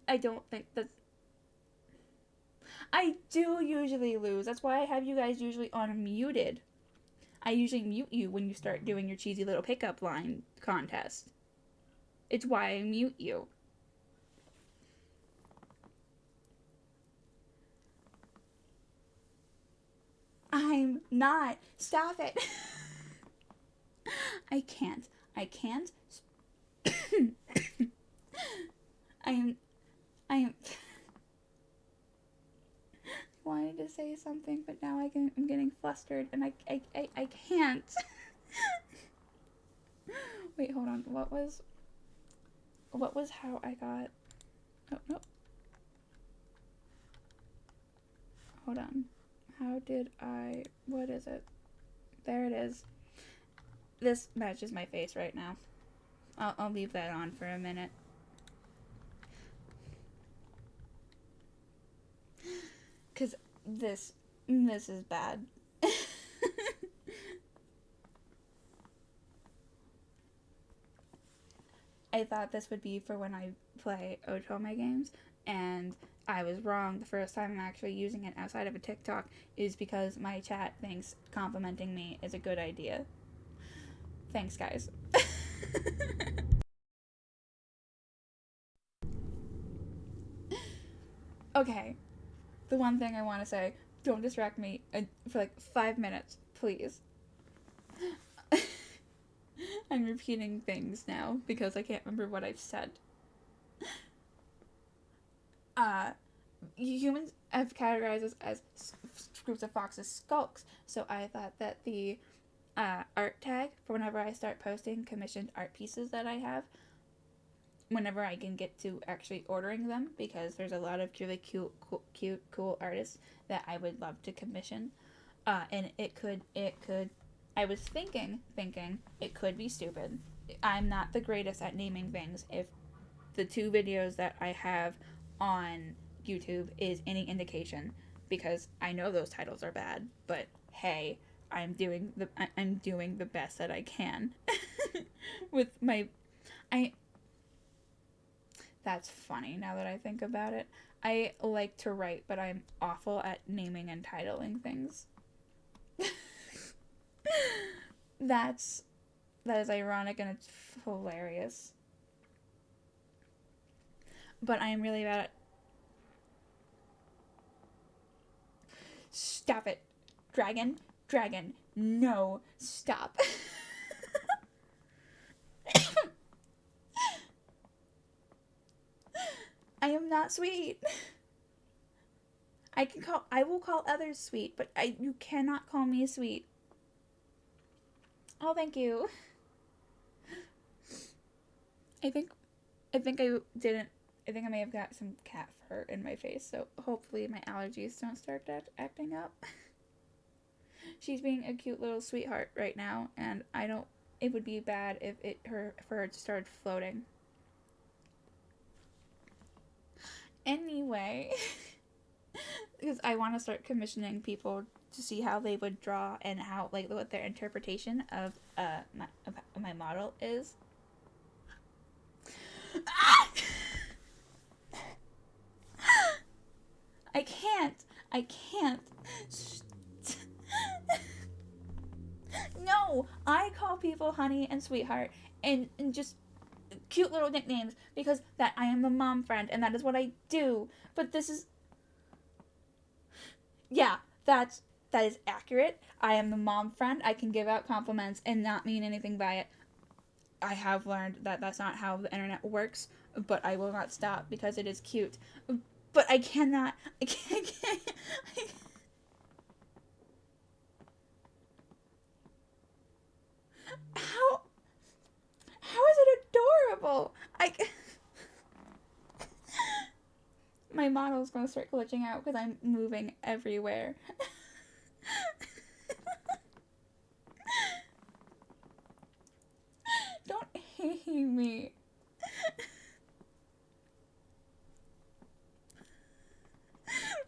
I don't think that's. I do usually lose. That's why I have you guys usually unmuted. I usually mute you when you start doing your cheesy little pickup line contest. It's why I mute you. I'm not. Stop it. I can't. I am wanted to say something, but now I'm getting flustered, and I can't. Wait, hold on. What was how I got? Oh, no. Hold on. How did I? What is it? There it is. This matches my face right now. I'll leave that on for a minute. Cause this is bad. I thought this would be for when I play Otome games, and I was wrong. The first time I'm actually using it outside of a TikTok is because my chat thinks complimenting me is a good idea. Thanks, guys. Okay, the one thing I want to say, don't distract me for like 5 minutes, please. I'm repeating things now because I can't remember what I've said. uh, humans have categorized us as groups of foxes skulks. So I thought that the art tag for whenever I start posting commissioned art pieces that I have, whenever I can get to actually ordering them, because there's a lot of really cool artists that I would love to commission. And it could, I was thinking, it could be stupid. I'm not the greatest at naming things. If the 2 videos that I have on YouTube is any indication, because I know those titles are bad, but hey, I'm doing the best that I can with my, that's funny now that I think about it. I like to write, but I'm awful at naming and titling things. That is ironic and it's hilarious. But I am really bad at... Stop it. Dragon, no, stop. I am not sweet. I will call others sweet, but you cannot call me sweet. Oh, thank you. I think I may have got some cat fur in my face, so hopefully my allergies don't start acting up. She's being a cute little sweetheart right now, and it would be bad if her fur started floating. Anyway, because I want to start commissioning people to see how they would draw and how, like, what their interpretation of my model is. I can't. No, I call people honey and sweetheart and just cute little nicknames because that I am the mom friend and that is what I do. But this is, yeah, that is accurate. I am the mom friend. I can give out compliments and not mean anything by it. I have learned that that's not how the internet works, but I will not stop because it is cute. But I cannot. I can't. How is it adorable? My model's gonna start glitching out because I'm moving everywhere. Don't hate me.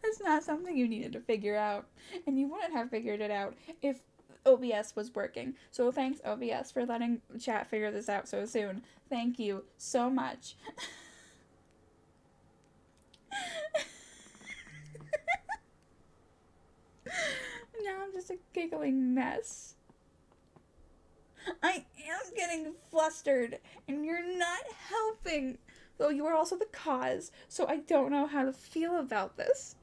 That's not something you needed to figure out. And you wouldn't have figured it out if OBS was working. So thanks, OBS, for letting chat figure this out so soon. Thank you so much. Now I'm just a giggling mess. I am getting flustered, and you're not helping. Though you are also the cause, so I don't know how to feel about this.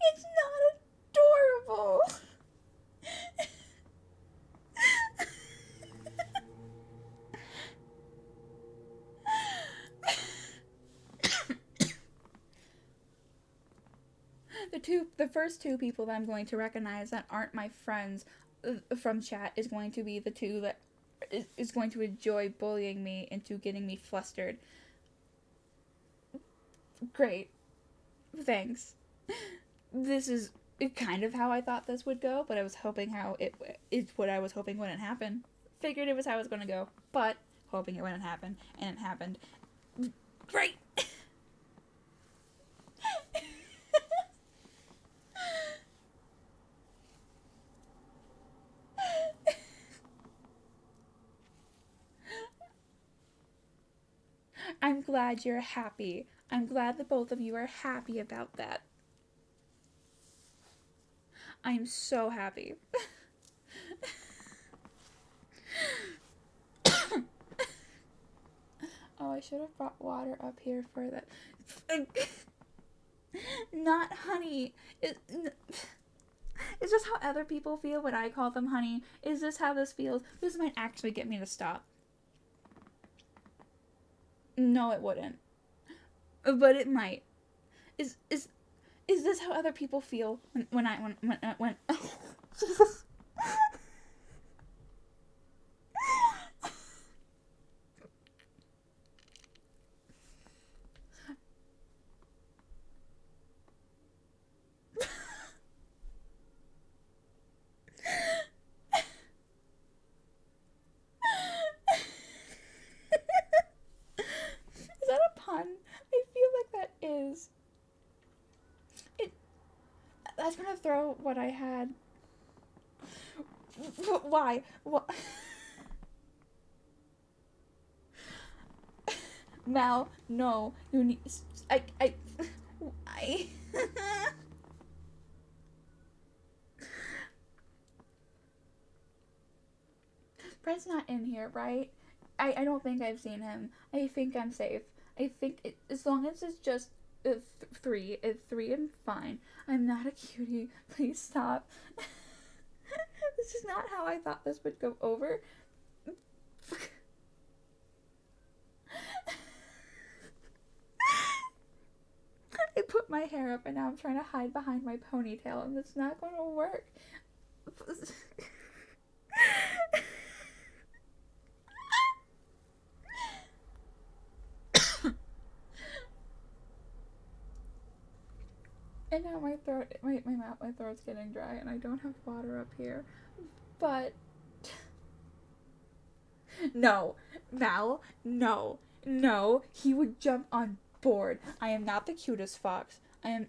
It's not adorable. The first 2 people that I'm going to recognize that aren't my friends from chat is going to be the 2 that is going to enjoy bullying me into getting me flustered. Great. Thanks. This is kind of how I thought this would go, but I was hoping it's what I was hoping wouldn't happen. Figured it was how it was going to go, but hoping it wouldn't happen, and it happened. Great! I'm glad you're happy. I'm glad that both of you are happy about that. I'm so happy. Oh, I should have brought water up here for that. Not honey. Is this how other people feel when I call them honey? Is this how this feels? This might actually get me to stop. No, it wouldn't. But it might. Is this how other people feel when Jesus. Is that a pun? I feel like that is. That's gonna throw what I had. Why? What? Mal, no. You need. I. Brent's not in here, right? I don't think I've seen him. I think I'm safe. I think as long as it's just three and fine. I'm not a cutie. Please stop. This is not how I thought this would go over. I put my hair up and now I'm trying to hide behind my ponytail and it's not going to work. And now my throat's getting dry and I don't have water up here. But no, Mal, no, he would jump on board. I am not the cutest fox. I am.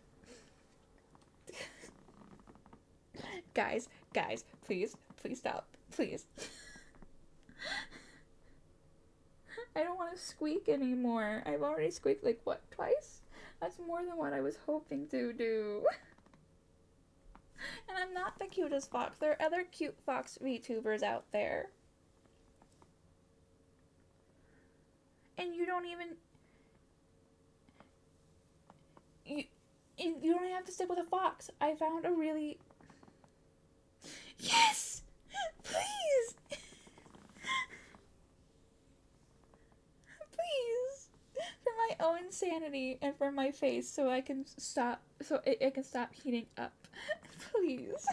Guys, please stop, please. I don't want to squeak anymore. I've already squeaked like what, twice? That's more than what I was hoping to do. And I'm not the cutest fox. There are other cute fox VTubers out there. And you don't even... You don't even have to stick with a fox. I found a really... Yes! Please! Please! For my own sanity and for my face so I can stop... So it can stop heating up. Please.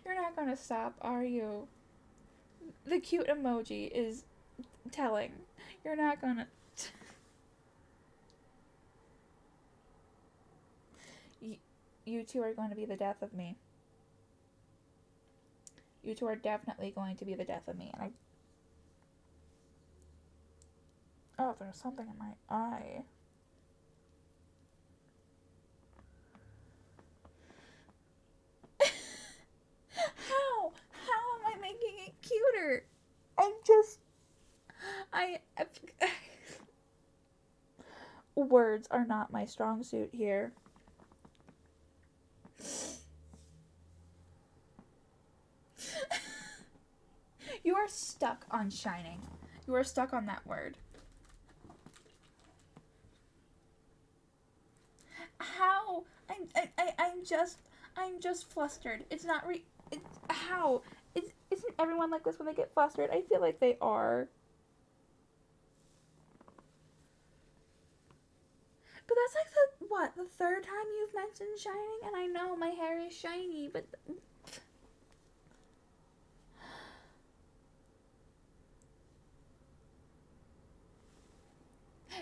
You're not gonna stop, are you? The cute emoji is telling. You're not gonna... You two are going to be the death of me. You two are definitely going to be the death of me. And oh, there's something in my eye. How? How am I making it cuter? Words are not my strong suit here. You are stuck on shining. You are stuck on that word. How? I'm just flustered. It's not how? Isn't everyone like this when they get flustered? I feel like they are. But that's like the third time you've mentioned shining? And I know my hair is shiny, but...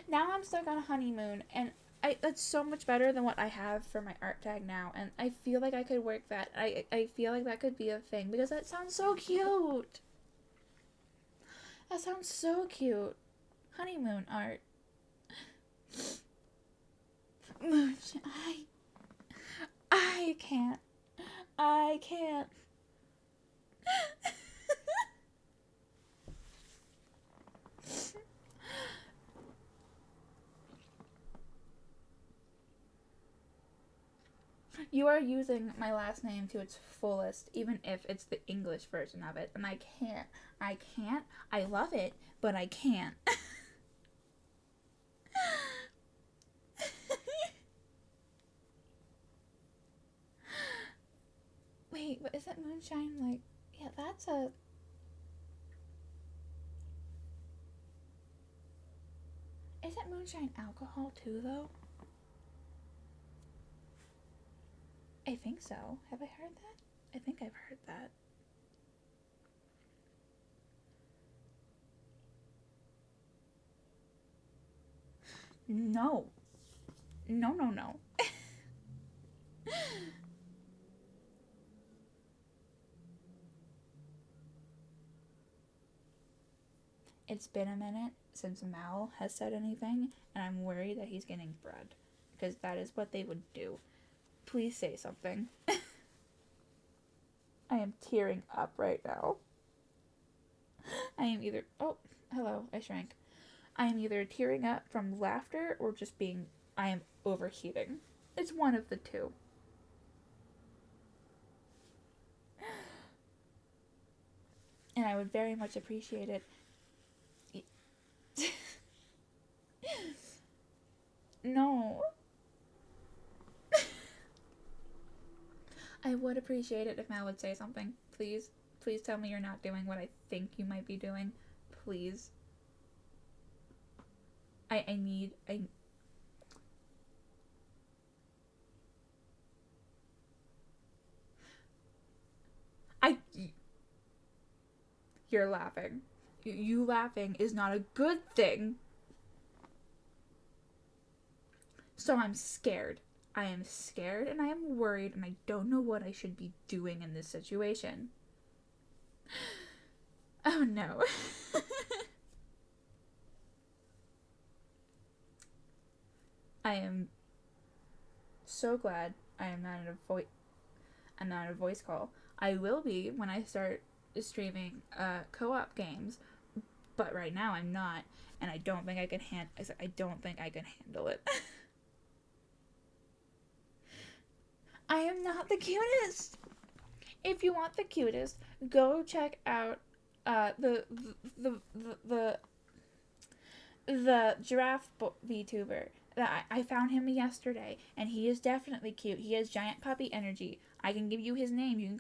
Now I'm stuck on a honeymoon, and that's so much better than what I have for my art tag now, and I feel like I could work that. I feel like that could be a thing, because that sounds so cute. That sounds so cute. Honeymoon art. Mooch, I can't. I can't. You are using my last name to its fullest, even if it's the English version of it, and I can't. I love it, but I can't. Wait, but isn't moonshine like... Yeah, that's a... Isn't moonshine alcohol too, though? I think so. Have I heard that? I think I've heard that. No. No, no, no. It's been a minute since Mal has said anything, and I'm worried that he's getting bread. Because that is what they would do. Please say something. I am tearing up right now. I am either... Oh, hello, I shrank. I am either tearing up from laughter or just being... I am overheating. It's one of the two. And I would very much appreciate it. No. I would appreciate it if Mal would say something. Please. Please tell me you're not doing what I think you might be doing. Please. I need... You're laughing. You laughing is not a good thing. So I'm scared. I am scared and I am worried and I don't know what I should be doing in this situation. Oh no. I am so glad I am not in a voice call. I will be when I start streaming co-op games, but right now I'm not, and I don't think I can handle it. I am not the cutest. If you want the cutest, go check out the giraffe VTuber. I found him yesterday, and he is definitely cute. He has giant puppy energy. I can give you his name. You can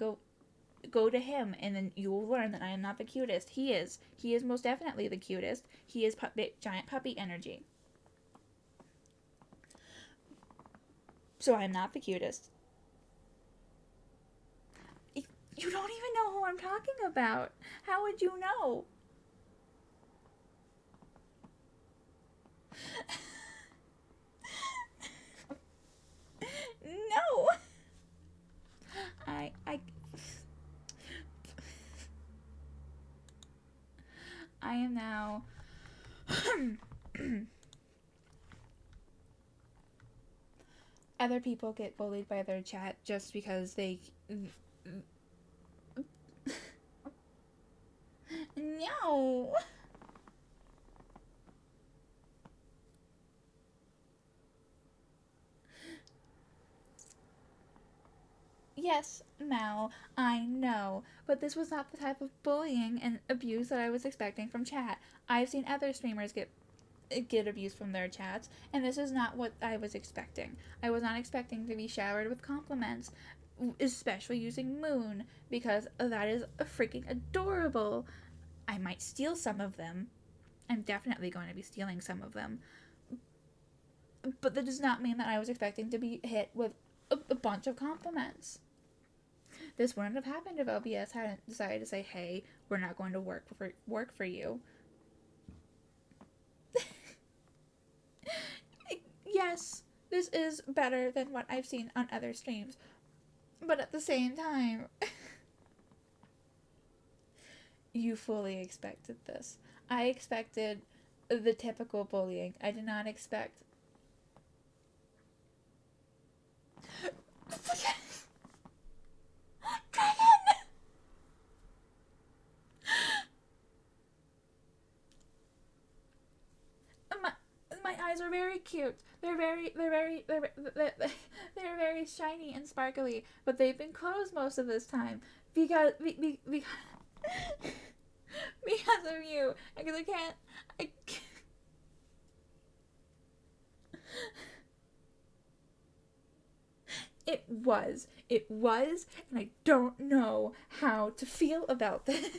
go to him, and then you will learn that I am not the cutest. He is most definitely the cutest. He is giant puppy energy. So I am not the cutest. You don't even know who I'm talking about. How would you know? No. I am now other people get bullied by their chat just because they no. Yes, Mal, I know, but this was not the type of bullying and abuse that I was expecting from chat. I've seen other streamers get abuse from their chats, and this is not what I was expecting. I was not expecting to be showered with compliments, especially using Moon, because that is freaking adorable. I might steal some of them. I'm definitely going to be stealing some of them. But that does not mean that I was expecting to be hit with a bunch of compliments. This wouldn't have happened if LBS hadn't decided to say, hey, we're not going to work for you. Yes, this is better than what I've seen on other streams. But at the same time, you fully expected this. I expected the typical bullying. I did not expect... Dragon! My eyes are very cute. They're very shiny and sparkly, but they've been closed most of this time because because of you. Because I can't. It was, and I don't know how to feel about this.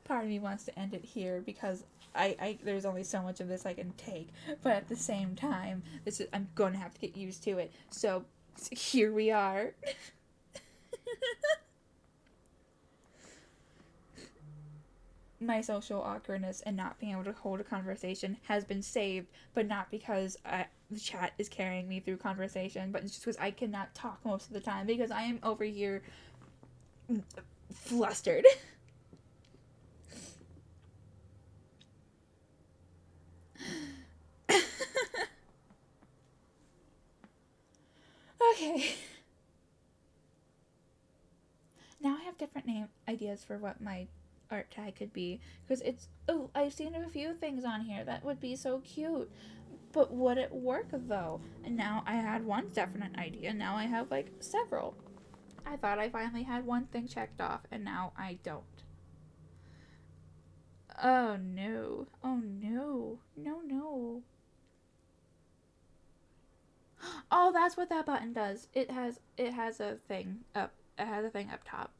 Part of me wants to end it here because I there's only so much of this I can take, but at the same time, I'm going to have to get used to it. So here we are. My social awkwardness and not being able to hold a conversation has been saved, but not because the chat is carrying me through conversation, but it's just because I cannot talk most of the time because I am over here flustered. Okay. Now I have different name ideas for what my art tag could be, because I've seen a few things on here that would be so cute, but would it work though? And now I had one definite idea, now I have like several. I thought I finally had one thing checked off, and now I don't. Oh no, no. Oh, that's what that button does. It has a thing up top.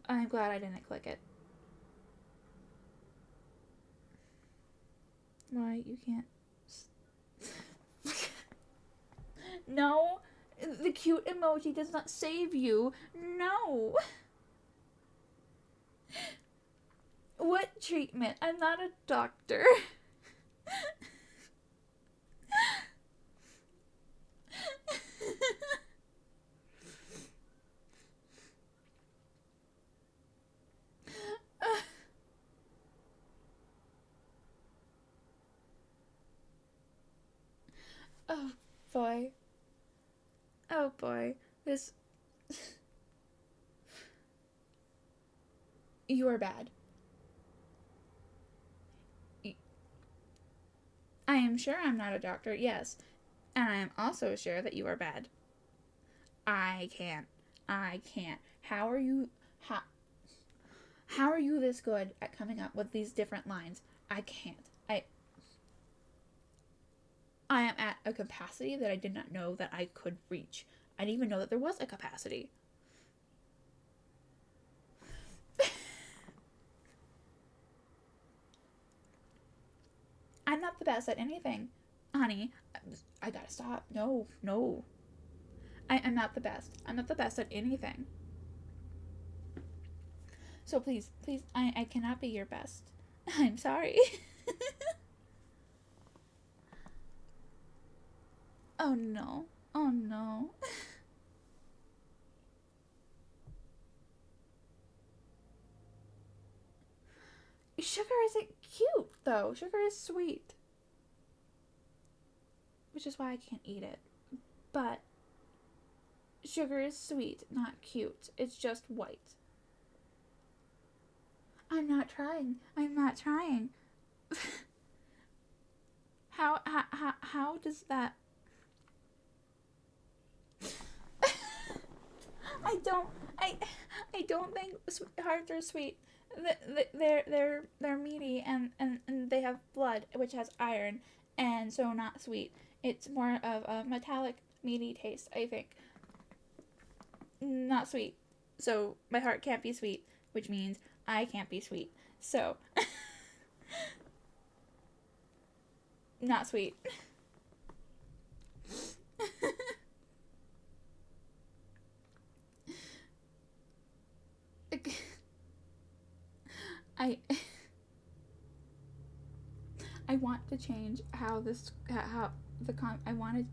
I'm glad I didn't click it. Why you can't? No, the cute emoji does not save you. No. What treatment? I'm not a doctor. Oh boy. Oh boy. This. You are bad. I am sure I'm not a doctor, yes. And I am also sure that you are bad. I can't. How are you this good at coming up with these different lines? I can't. I am at a capacity that I did not know that I could reach. I didn't even know that there was a capacity. I'm not the best at anything. Honey, I gotta stop. No. I'm not the best. I'm not the best at anything. So please, I cannot be your best. I'm sorry. Oh no. Sugar isn't cute, though. Sugar is sweet. Which is why I can't eat it. But sugar is sweet, not cute. It's just white. I'm not trying. How does that... I don't think hearts are sweet. They're meaty and they have blood, which has iron, and so not sweet. It's more of a metallic, meaty taste, I think. Not sweet. So my heart can't be sweet, which means I can't be sweet. So not sweet. I want to change how I wanted.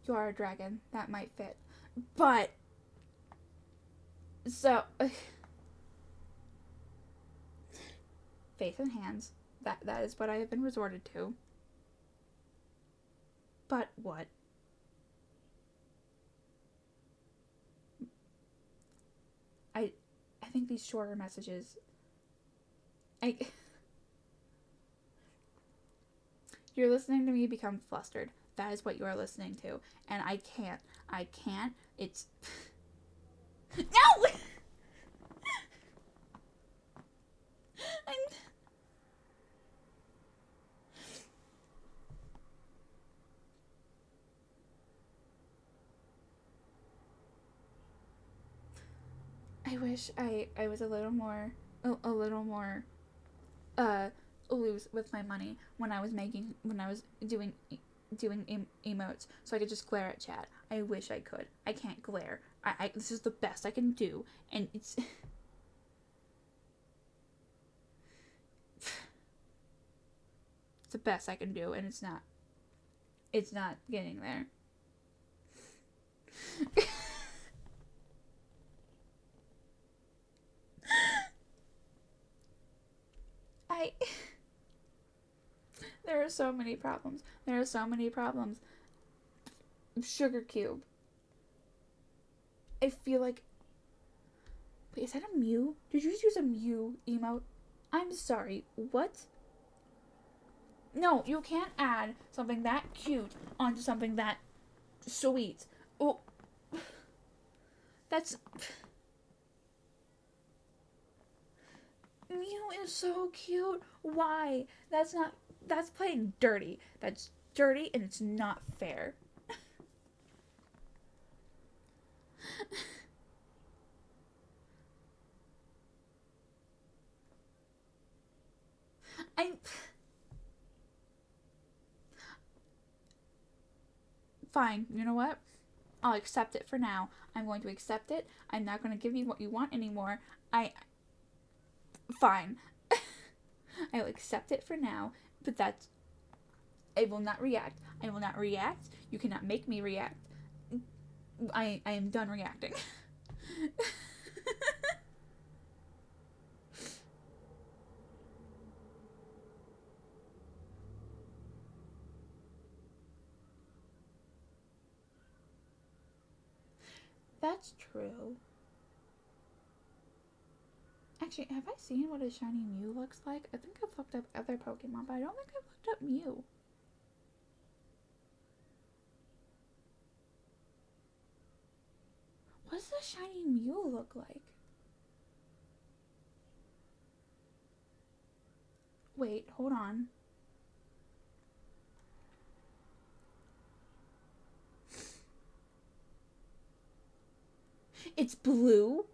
You are a dragon. That might fit, but so face and hands. That is what I have been resorted to. But what? I think these shorter messages. You're listening to me become flustered. That is what you are listening to, and I can't. It's I wish I was a little more uh loose with my money when I was doing emotes, so I could just glare at chat. I wish I could. I can't glare. I this is the best I can do, and it's it's the best I can do, and it's not getting there. I there are so many problems. Sugar cube. I feel like, wait, is that a Mew? Did you just use a Mew emote? I'm sorry, what? No, you can't add something that cute onto something that sweet. Oh, that's... Mew is so cute. Why? That's playing dirty. That's dirty and it's not fair. Fine, you know what? I'll accept it for now. I'm going to accept it. I'm not going to give you what you want anymore. Fine. I will accept it for now, but I will not react. You cannot make me react. I am done reacting. That's true. Actually, have I seen what a shiny Mew looks like? I think I've looked up other Pokemon, but I don't think I've looked up Mew. What does a shiny Mew look like? Wait, hold on. It's blue?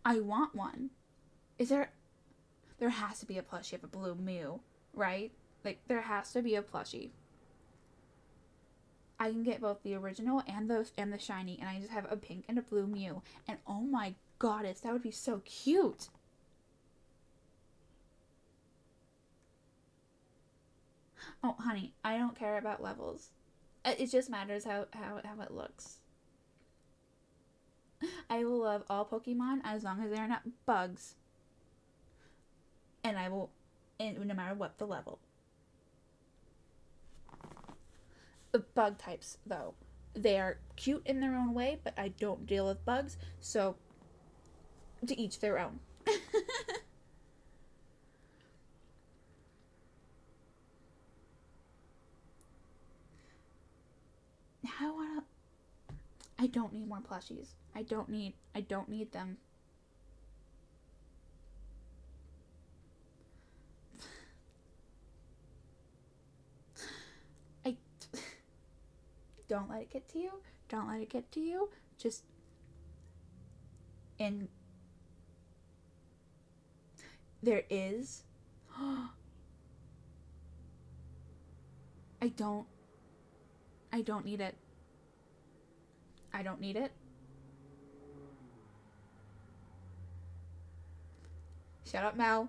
I want one. There has to be a plushie of a blue Mew, right? Like, there has to be a plushie. I can get both the original and the shiny, and I just have a pink and a blue Mew. And oh my goddess, that would be so cute. Oh, honey, I don't care about levels. It just matters how it looks. I will love all Pokemon as long as they're not bugs. And I will, and no matter what the level. The bug types, though, they are cute in their own way, but I don't deal with bugs, so to each their own. I don't need more plushies. I don't need them. Don't let it get to you. Don't let it get to you. Just there is I don't need it. I don't need it. Shut up, Mel.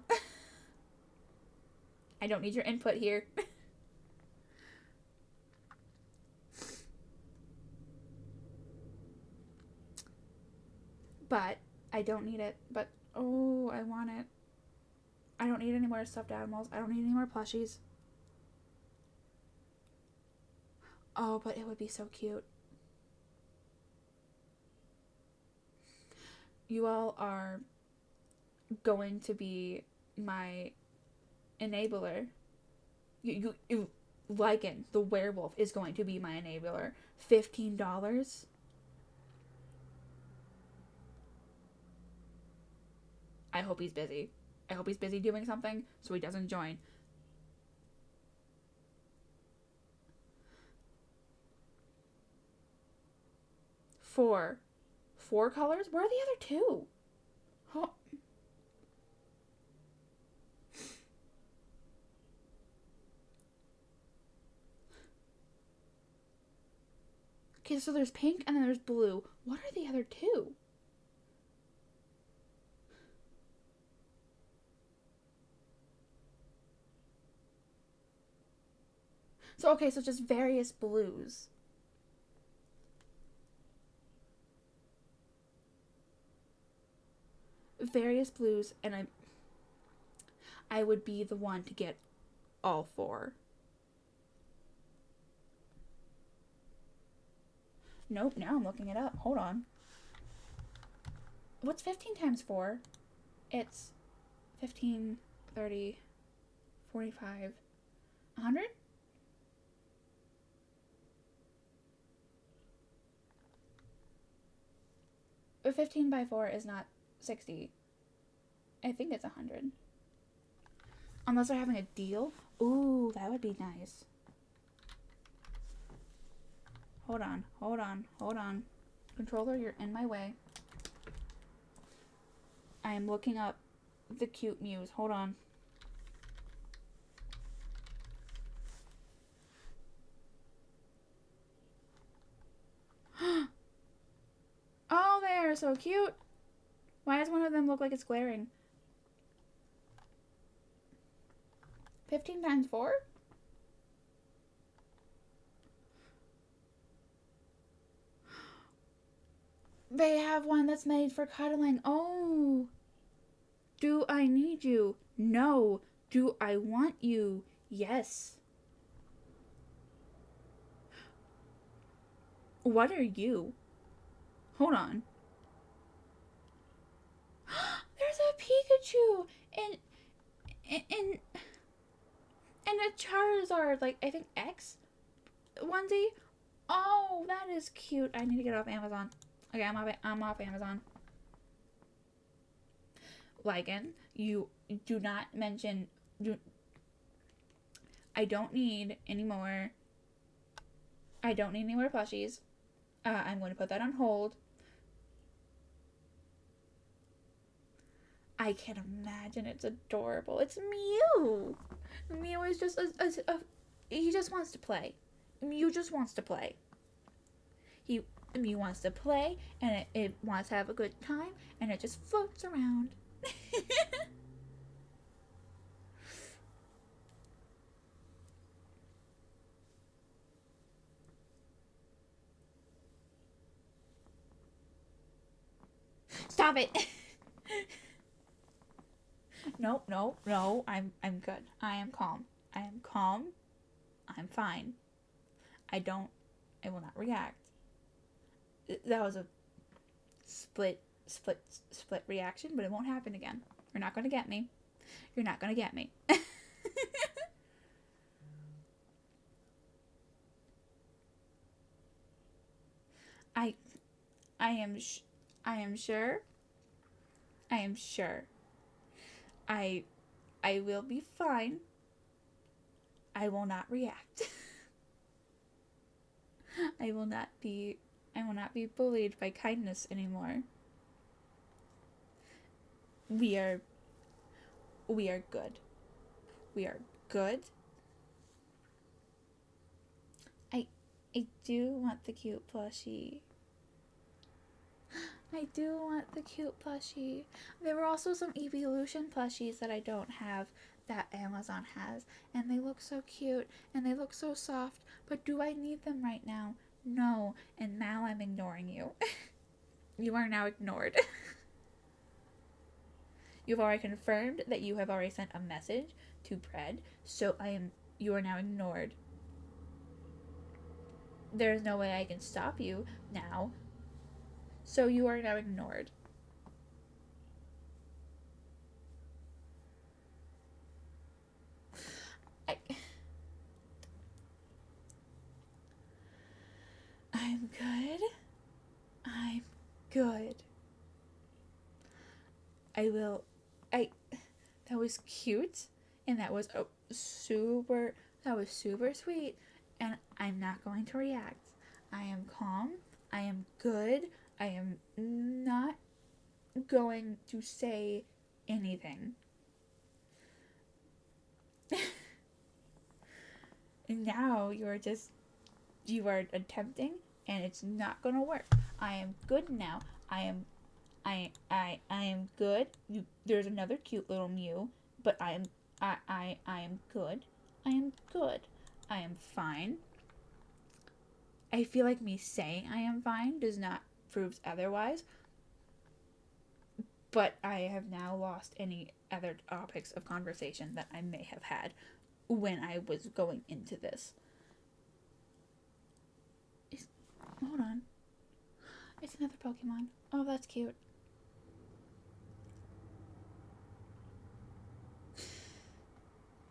I don't need your input here. But I don't need it. But oh, I want it. I don't need any more stuffed animals. I don't need any more plushies. Oh, but it would be so cute. You all are going to be my enabler. You Lycan, the werewolf, is going to be my enabler. $15? I hope he's busy. I hope he's busy doing something so he doesn't join. 4. 4 colors? Where are the other 2? Oh. Okay, so there's pink and then there's blue. What are the other 2? So, okay, so just various blues. Various blues, and I would be the one to get all 4. Nope, now I'm looking it up. Hold on. What's 15 times 4? It's 15, 30, 45, 100? But 15 by 4 is not 60. I think it's 100. Unless they're having a deal. Ooh, that would be nice. Hold on, hold on, hold on. Controller, you're in my way. I am looking up the cute Mews. Hold on. Oh, they are so cute. Why does one of them look like it's glaring? 15 times 4? They have one that's made for cuddling. Oh. Do I need you? No. Do I want you? Yes. What are you? Hold on. There's a Pikachu and a Charizard, like I think X onesie. Oh, that is cute. I need to get off Amazon. Okay, I'm off Amazon. Lycan, you do not mention. I don't need any more. I don't need any more plushies. I'm going to put that on hold. I can imagine it's adorable. It's Mew. Mew is just he just wants to play. Mew just wants to play. Mew wants to play, and it wants to have a good time, and it just floats around. Stop it. No. I'm good. I am calm. I'm fine. I will not react. That was a split reaction, but it won't happen again. You're not going to get me. You're not going to get me. I am sure. I am sure. I will be fine. I will not react. I will not be bullied by kindness anymore. We are good. We are good. I do want the cute plushie. I do want the cute plushie. There were also some evolution plushies that I don't have that Amazon has, and they look so cute and they look so soft, but do I need them right now? No, and now I'm ignoring you. You are now ignored. You've already confirmed that you have already sent a message to Pred, so you are now ignored. There is no way I can stop you now, so you are now ignored. I'm good. That was cute, and that was super sweet, and I'm not going to react. I am calm. I am good. I am not going to say anything. Now you are attempting, and it's not gonna work. I am good now. I am good. There's another cute little Mew, but I am good. I am good. I am fine. I feel like me saying I am fine does not prove otherwise, but I have now lost any other topics of conversation that I may have had when I was going into this. Hold on. It's another Pokemon. Oh, that's cute.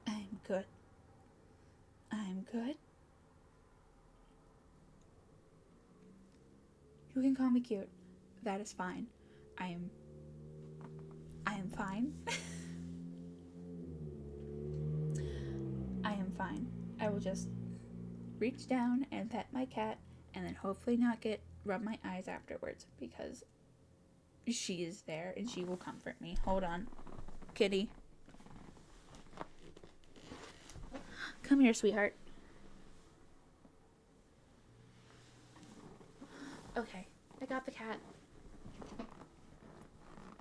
I'm good. I'm good. You can call me cute. That is fine. I am fine. I am fine. I will just reach down and pet my cat and then hopefully not rub my eyes afterwards because she is there and she will comfort me. Hold on. Kitty. Come here, sweetheart. Okay, I got the cat.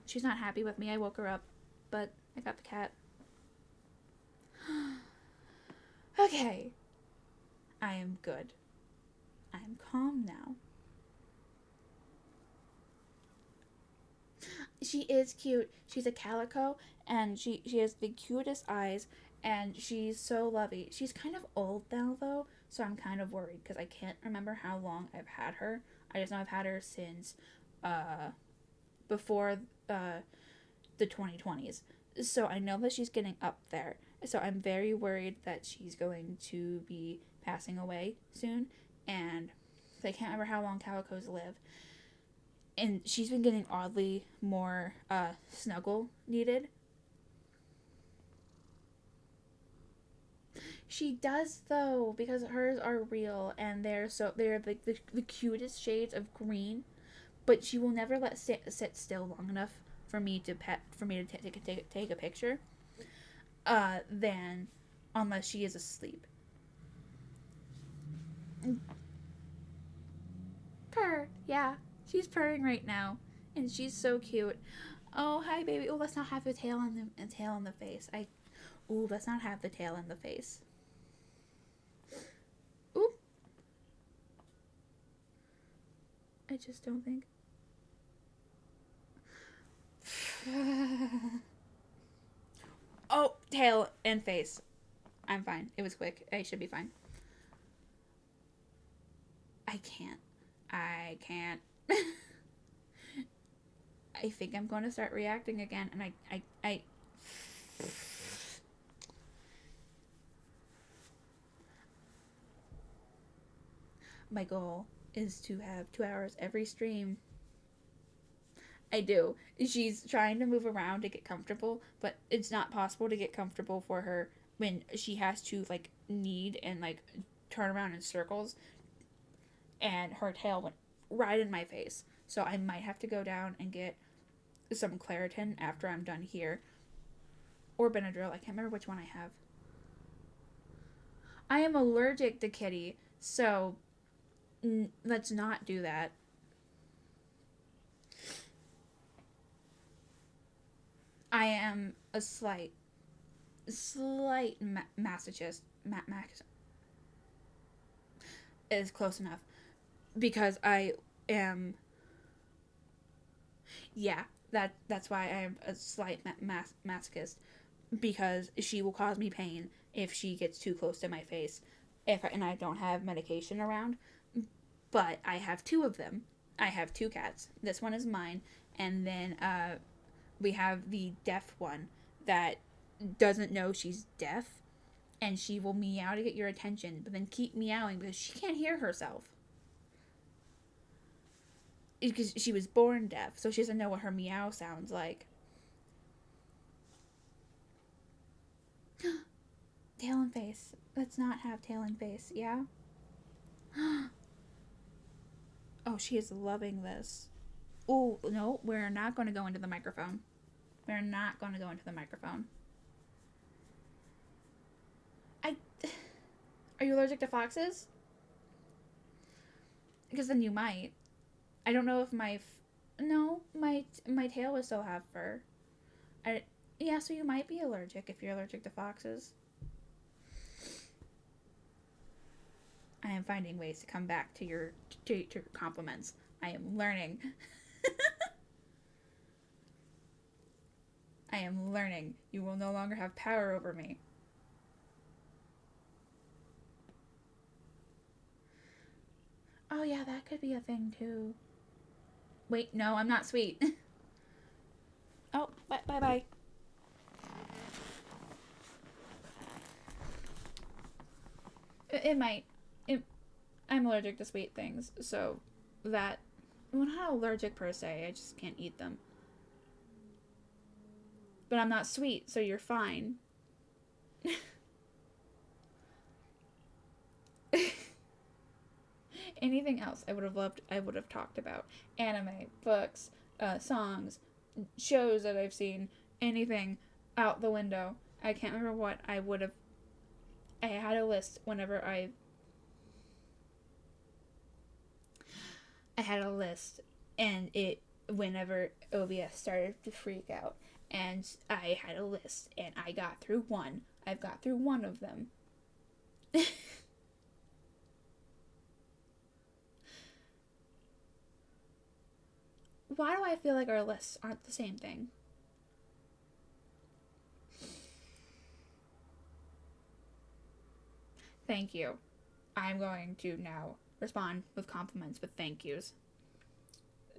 She's not happy with me. I woke her up, but I got the cat. Okay. I am good. I am calm now. She is cute. She's a calico, and she has the cutest eyes, and she's so lovely. She's kind of old now, though, so I'm kind of worried, because I can't remember how long I've had her. I just know I've had her since, before, the 2020s. So I know that she's getting up there. So I'm very worried that she's going to be passing away soon, and I can't remember how long calicos live. And she's been getting oddly more snuggle needed. She does though, because hers are real and they're like the cutest shades of green, but she will never sit still long enough for me to take a picture. Then unless she is asleep. Purr, yeah. She's purring right now, and she's so cute. Oh, hi, baby. Oh, let's not have the tail on the face. Let's not have the tail in the face. Ooh. I just don't think. Oh, tail and face. I'm fine. It was quick. I should be fine. I can't. I think I'm going to start reacting again, and I my goal is to have 2 hours every stream. I do. She's trying to move around to get comfortable, but it's not possible to get comfortable for her when she has to, like, knead and, like, turn around in circles, and her tail went right in my face. So I might have to go down and get some Claritin after I'm done here. Or Benadryl. I can't remember which one I have. I am allergic to kitty, so let's not do that. I am a slight masochist. Is close enough. Because I am... Yeah, that's why I am a slight masochist. Because she will cause me pain if she gets too close to my face. And I don't have medication around. But I have 2 of them. I have 2 cats. This one is mine. And then we have the deaf one that doesn't know she's deaf. And she will meow to get your attention. But then keep meowing because she can't hear herself. Because she was born deaf. So she doesn't know what her meow sounds like. Tail and face. Let's not have tail and face, yeah? Oh, she is loving this. Oh, no, we're not going to go into the microphone. We're not going to go into the microphone. Are you allergic to foxes? Because then you might. I don't know if no, my tail will still have fur. Yeah, so you might be allergic if you're allergic to foxes. I am finding ways to come back to your compliments. I am learning. I am learning. You will no longer have power over me. Oh yeah, that could be a thing too. Wait, no, I'm not sweet. Oh, bye. It might. I'm allergic to sweet things, so that. Well, not allergic per se, I just can't eat them. But I'm not sweet, so you're fine. Anything else I would have loved, I would have talked about. Anime, books, songs, shows that I've seen, anything out the window. I can't remember what I would have. I had a list whenever I had a list, and whenever OBS started to freak out, and I had a list, and I got through one. I've got through one of them. Why do I feel like our lists aren't the same thing? Thank you. I'm going to now respond with compliments with thank yous.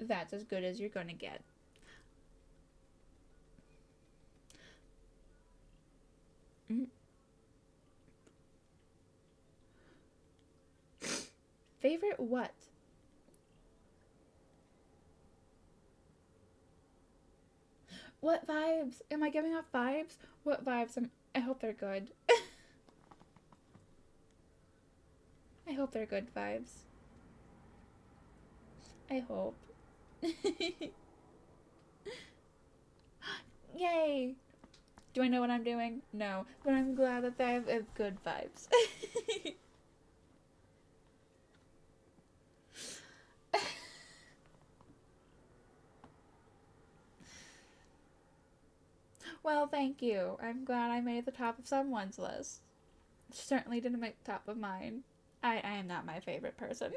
That's as good as you're going to get. Favorite what? What vibes? Am I giving off vibes? What vibes? I hope they're good. I hope they're good vibes. I hope. Yay! Do I know what I'm doing? No. But I'm glad that they have good vibes. Well, thank you. I'm glad I made the top of someone's list. Certainly didn't make the top of mine. I am not my favorite person.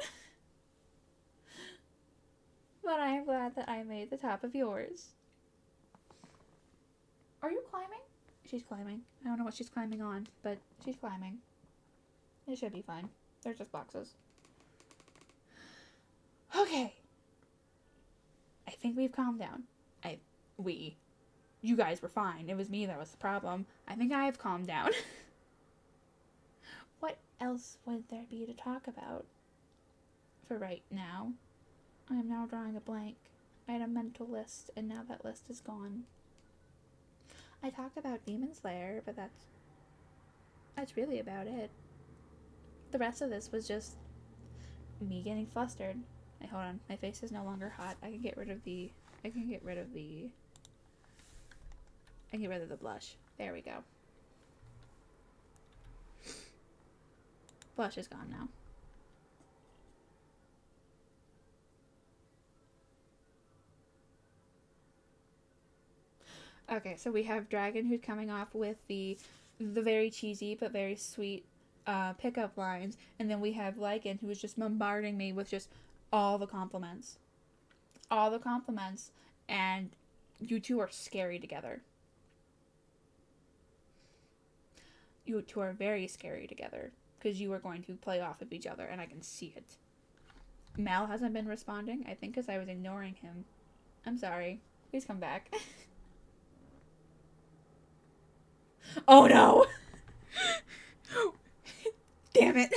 But I am glad that I made the top of yours. Are you climbing? She's climbing. I don't know what she's climbing on, but she's climbing. It should be fine. They're just boxes. Okay. I think we've calmed down. You guys were fine. It was me that was the problem. I think I have calmed down. What else would there be to talk about? For right now. I am now drawing a blank. I had a mental list, and now that list is gone. I talked about Demon Slayer, but that's really about it. The rest of this was just me getting flustered. Hey, hold on. My face is no longer hot. I can get rid of the blush. There we go. Blush is gone now. Okay, so we have Dragon who's coming off with the very cheesy but very sweet pickup lines, and then we have Lycan who is just bombarding me with just all the compliments. All the compliments, and you two are scary together. You two are very scary together, because you are going to play off of each other, and I can see it. Mal hasn't been responding, I think because I was ignoring him. I'm sorry. Please come back. Oh no! Damn it.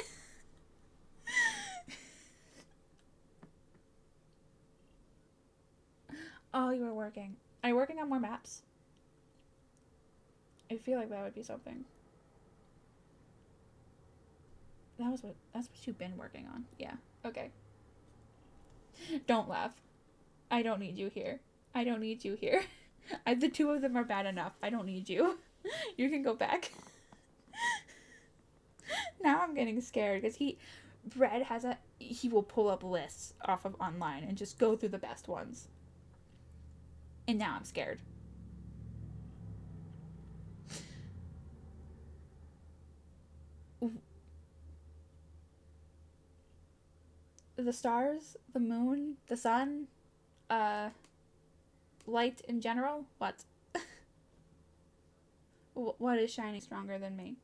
Oh, you were working. Are you working on more maps? I feel like that would be something. That's what you've been working on. Yeah. Okay. Don't laugh. I don't need you here. I don't need you here. The two of them are bad enough. I don't need you. You can go back. Now I'm getting scared because Brett he will pull up lists off of online and just go through the best ones. And now I'm scared. The stars, the moon, the sun, light in general? What? What is shining stronger than me?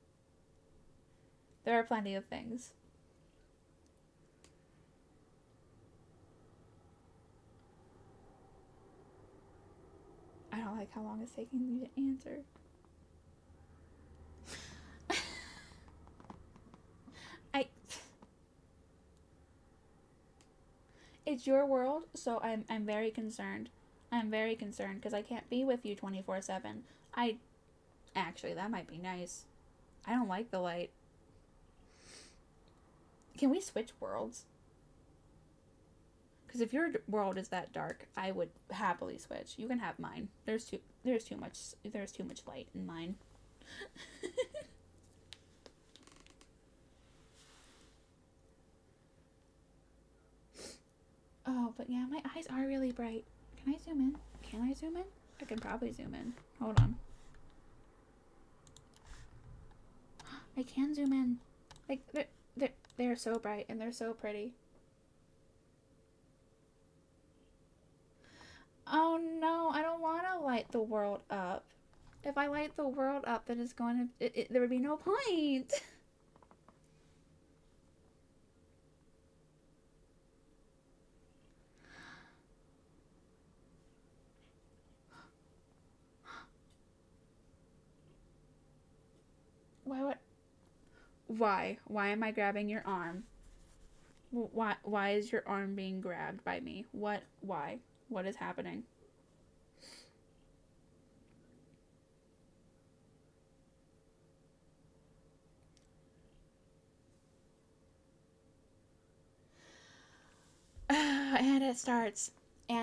There are plenty of things. I don't like how long it's taking you to answer. It's your world, so I'm very concerned. I'm very concerned because I can't be with you 24/7. Actually, that might be nice. I don't like the light. Can we switch worlds? Because if your world is that dark, I would happily switch. You can have mine. There's too much light in mine. Oh, but yeah, my eyes are really bright. Can I zoom in? Can I zoom in? I can probably zoom in. Hold on. I can zoom in. Like, they're so bright and they're so pretty. Oh no, I don't want to light the world up. If I light the world up, then it's going to... there would be no point. Why? Why am I grabbing your arm? Why is your arm being grabbed by me? Why? What is happening? And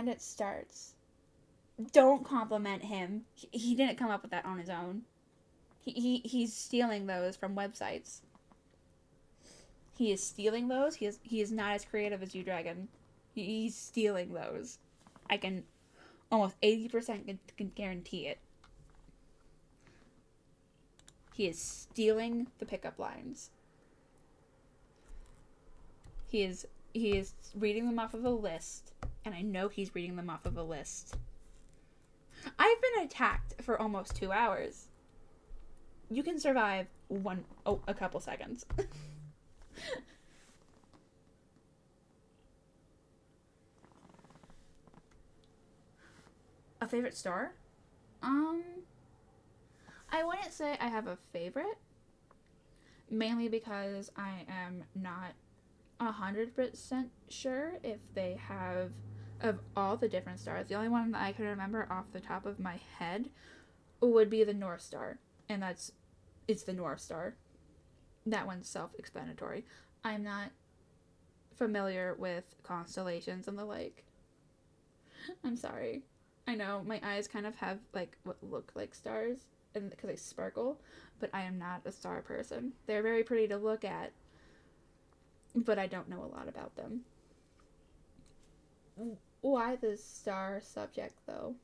it starts. Don't compliment him. He didn't come up with that on his own. He's stealing those from websites. He is stealing those. He is not as creative as you, Dragon. He's stealing those. I can almost 80% can guarantee it. He is stealing the pickup lines. He is reading them off of a list, and I know he's reading them off of a list. I've been attacked for almost 2 hours. You can survive a couple seconds. A favorite star? I wouldn't say I have a favorite. Mainly because I am not 100% sure if they have, of all the different stars, the only one that I can remember off the top of my head would be the North Star. And it's the North Star. That one's self-explanatory. I'm not familiar with constellations and the like. I'm sorry. I know my eyes kind of have like what look like stars and because they sparkle, but I am not a star person. They're very pretty to look at, but I don't know a lot about them. Why the star subject though?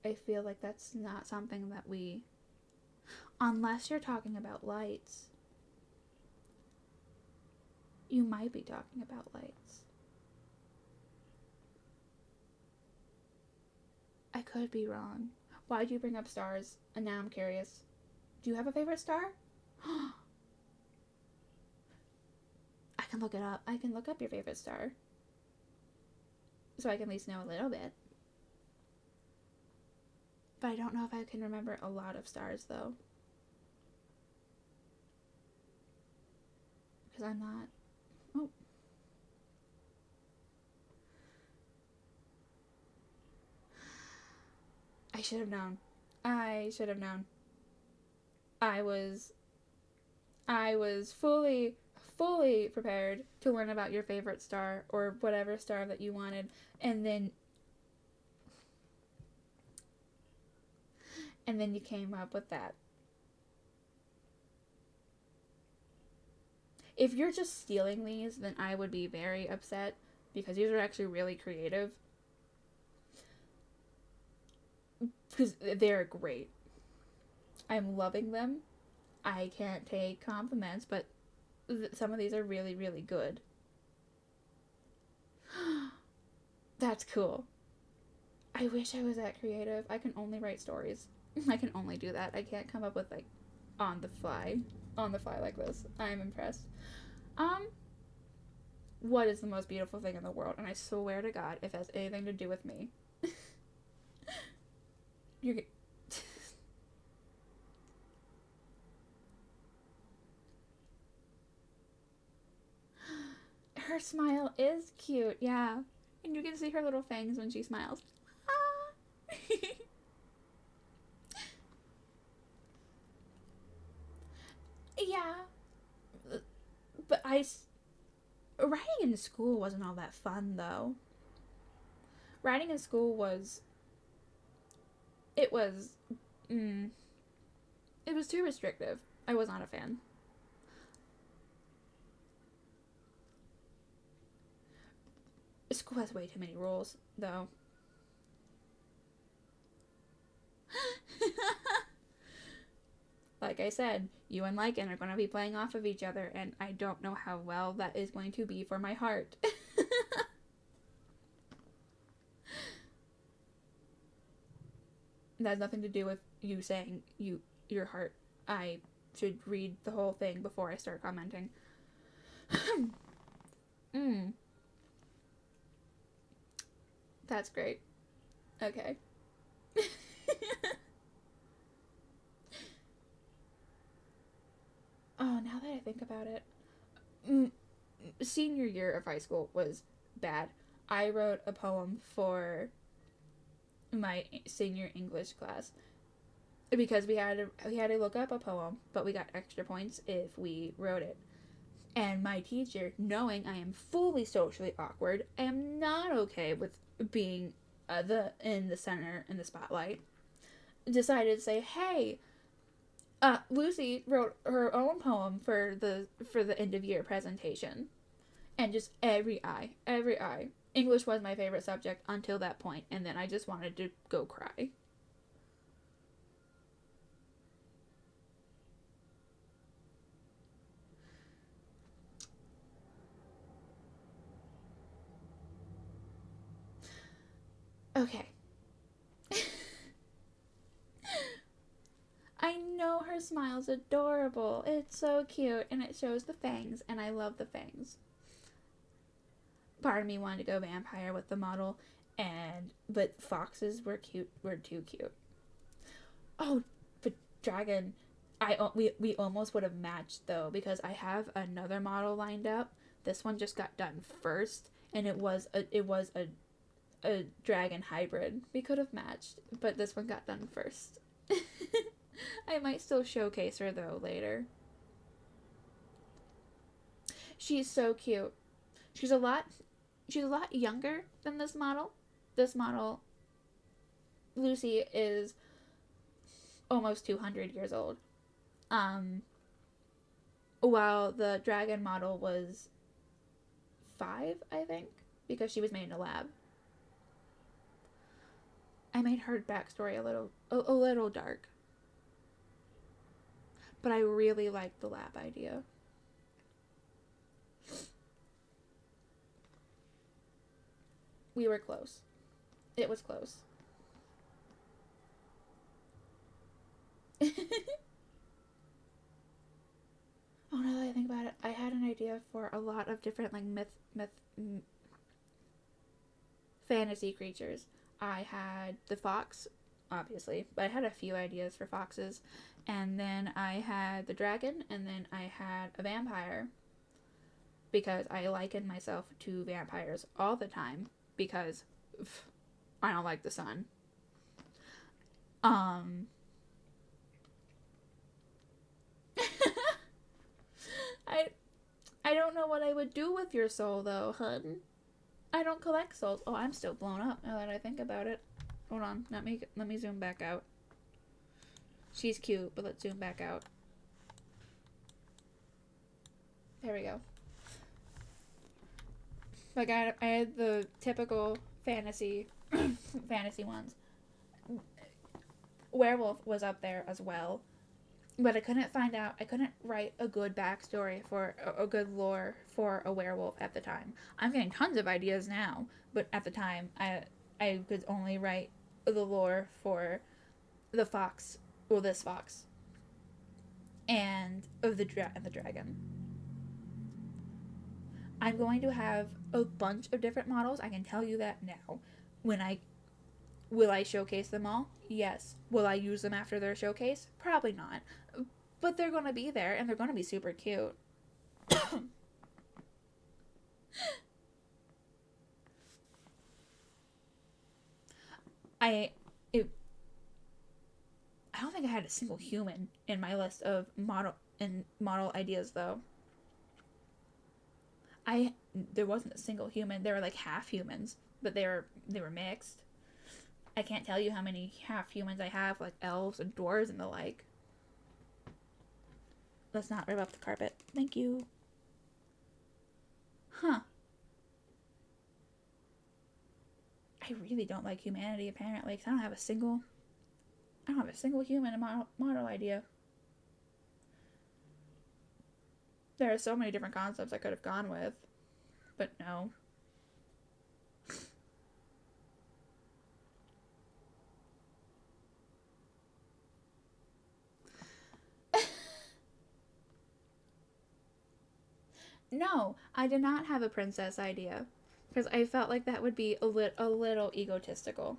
I feel like that's not something that we, unless you're talking about lights. You might be talking about lights. I could be wrong. Why'd you bring up stars? And now I'm curious. Do you have a favorite star? I can look it up. I can look up your favorite star. So I can at least know a little bit. But I don't know if I can remember a lot of stars though. Because I'm not... Oh. I should have known. I should have known. I was fully fully prepared to learn about your favorite star or whatever star that you wanted, and then you came up with that. If you're just stealing these, then I would be very upset because these are actually really creative. Because they're great. I'm loving them. I can't take compliments, but some of these are really, really good. That's cool. I wish I was that creative. I can only write stories. I can only do that. I can't come up with, like, on the fly like this. I'm impressed. What is the most beautiful thing in the world? And I swear to God, if it has anything to do with me, you're her smile is cute, yeah. And you can see her little fangs when she smiles. Ah. Yeah. But writing in school wasn't all that fun, though. Writing in school was... It was... It was too restrictive. I was not a fan. School has way too many rules, though. Like I said, you and Lycan are going to be playing off of each other, and I don't know how well that is going to be for my heart. That has nothing to do with you saying your heart. I should read the whole thing before I start commenting. That's great. Okay. Oh, now that I think about it, senior year of high school was bad. I wrote a poem for my senior English class because we had to look up a poem, but we got extra points if we wrote it. And my teacher, knowing I am fully socially awkward, I am not okay with being in the center, in the spotlight, decided to say, "Hey, Lucy wrote her own poem for the end of year presentation," and just every eye. English was my favorite subject until that point, and then I just wanted to go cry. Okay. I know her smile's adorable. It's so cute, and it shows the fangs, and I love the fangs. Part of me wanted to go vampire with the model, but foxes were too cute. Oh, but dragon, we almost would have matched though, because I have another model lined up. This one just got done first, and it was a dragon hybrid. We could have matched, but this one got done first. I might still showcase her though later. She's so cute. She's a lot younger than this model. This model, Lucy, is almost 200 years old. While the dragon model was 5, I think, because she was made in a lab. I made her backstory a little dark. But I really liked the lab idea. We were close. It was close. Oh, now that I think about it, I had an idea for a lot of different, like, fantasy creatures. I had the fox, obviously, but I had a few ideas for foxes. And then I had the dragon, and then I had a vampire. Because I liken myself to vampires all the time. Because I don't like the sun. I don't know what I would do with your soul, though, hun. I don't collect souls. Oh, I'm still blown up now that I think about it. Hold on. Let me zoom back out. She's cute, but let's zoom back out. There we go. Like, I had the typical fantasy ones. Werewolf was up there as well. But I couldn't write a good backstory for a good lore for a werewolf at the time. I'm getting tons of ideas now, but at the time, I could only write the lore for the fox, or this fox, and of the dragon. I'm going to have a bunch of different models. I can tell you that now. Will I showcase them all? Yes. Will I use them after their showcase? Probably not. But they're going to be there, and they're going to be super cute. I don't think I had a single human in my list of model ideas, though. There wasn't a single human. They were like half humans, but they were mixed. I can't tell you how many half humans I have, like elves and dwarves and the like. Let's not rip up the carpet. Thank you. Huh. I really don't like humanity, apparently, because I don't have a single human model idea. There are so many different concepts I could have gone with, but no. No, I did not have a princess idea, because I felt like that would be a little egotistical.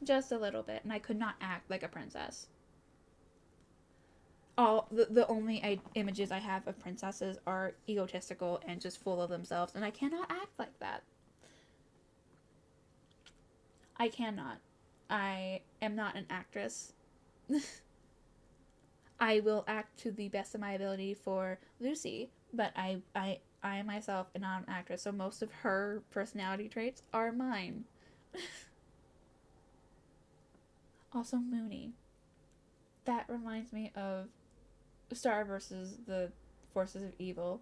Just a little bit, and I could not act like a princess. All the only images I have of princesses are egotistical and just full of themselves, and I cannot act like that. I cannot. I am not an actress. I will act to the best of my ability for Lucy, but I myself am not an actress, so most of her personality traits are mine. Also, Mooney. That reminds me of Star versus the Forces of Evil.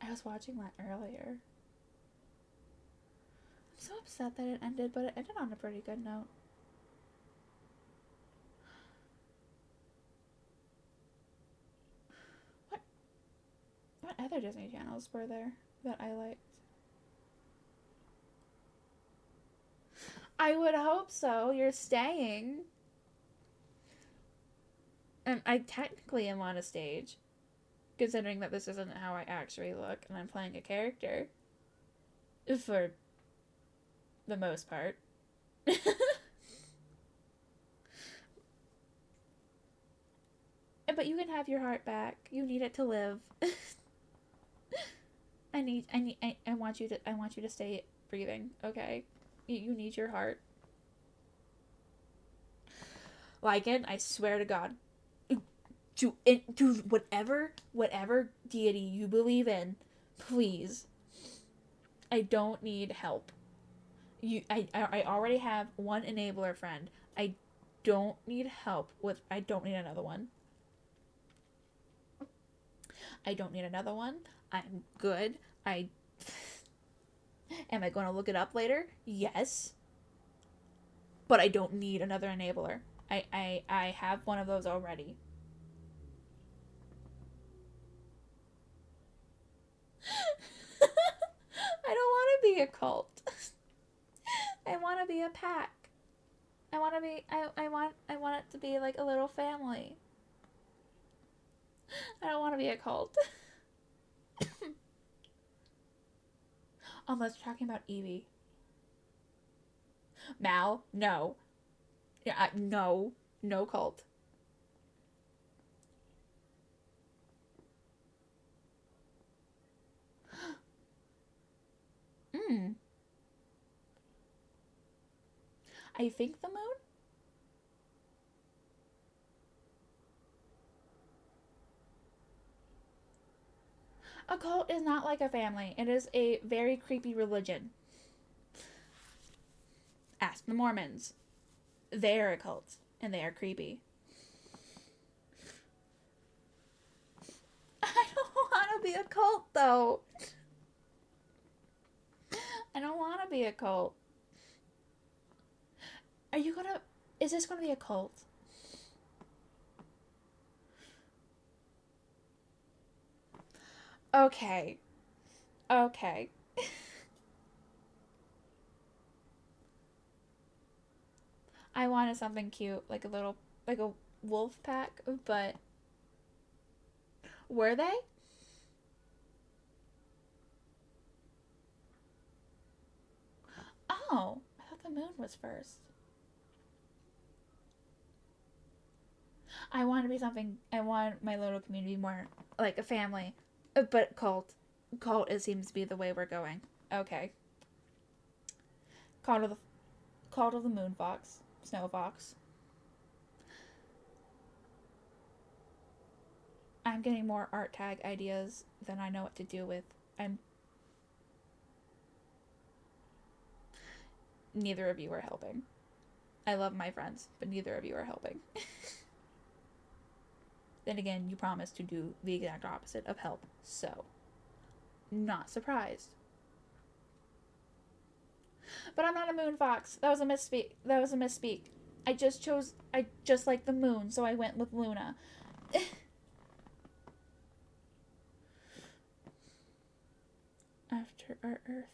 I was watching that earlier. I'm so upset that it ended, but it ended on a pretty good note. What other Disney channels were there that I liked? I would hope so. You're staying. And I technically am on a stage, considering that this isn't how I actually look, and I'm playing a character. For the most part. But you can have your heart back. You need it to live. I want you to stay breathing, okay? You need your heart. Lycan, I swear to God, to whatever deity you believe in, please. I don't need help. I already have one enabler friend. I don't need help with. I don't need another one. I don't need another one. I'm good. Am I going to look it up later? Yes. But I don't need another enabler. I have one of those already. I don't want to be a cult. I want to be a pack. I want it to be like a little family. I don't want to be a cult. Unless you're talking about Evie. Mal, no. Yeah, no cult. I think the moon? A cult is not like a family. It is a very creepy religion. Ask the Mormons. They are a cult, and they are creepy. I don't want to be a cult, though. I don't want to be a cult. Is this gonna be a cult? Okay. Okay. I wanted something cute, like a wolf pack, but were they? Oh, I thought the moon was first. I want to be something. I want my little community more like a family, but cult. Cult. It seems to be the way we're going. Okay. Cult of the Cult of the Moon Fox, Snow Fox. I'm getting more art tag ideas than I know what to do with. I'm. Neither of you are helping. I love my friends, but neither of you are helping. Then again, you promised to do the exact opposite of help, so not surprised. But I'm not a moon fox. That was a misspeak. I just like the moon, so I went with Luna. After our Earth.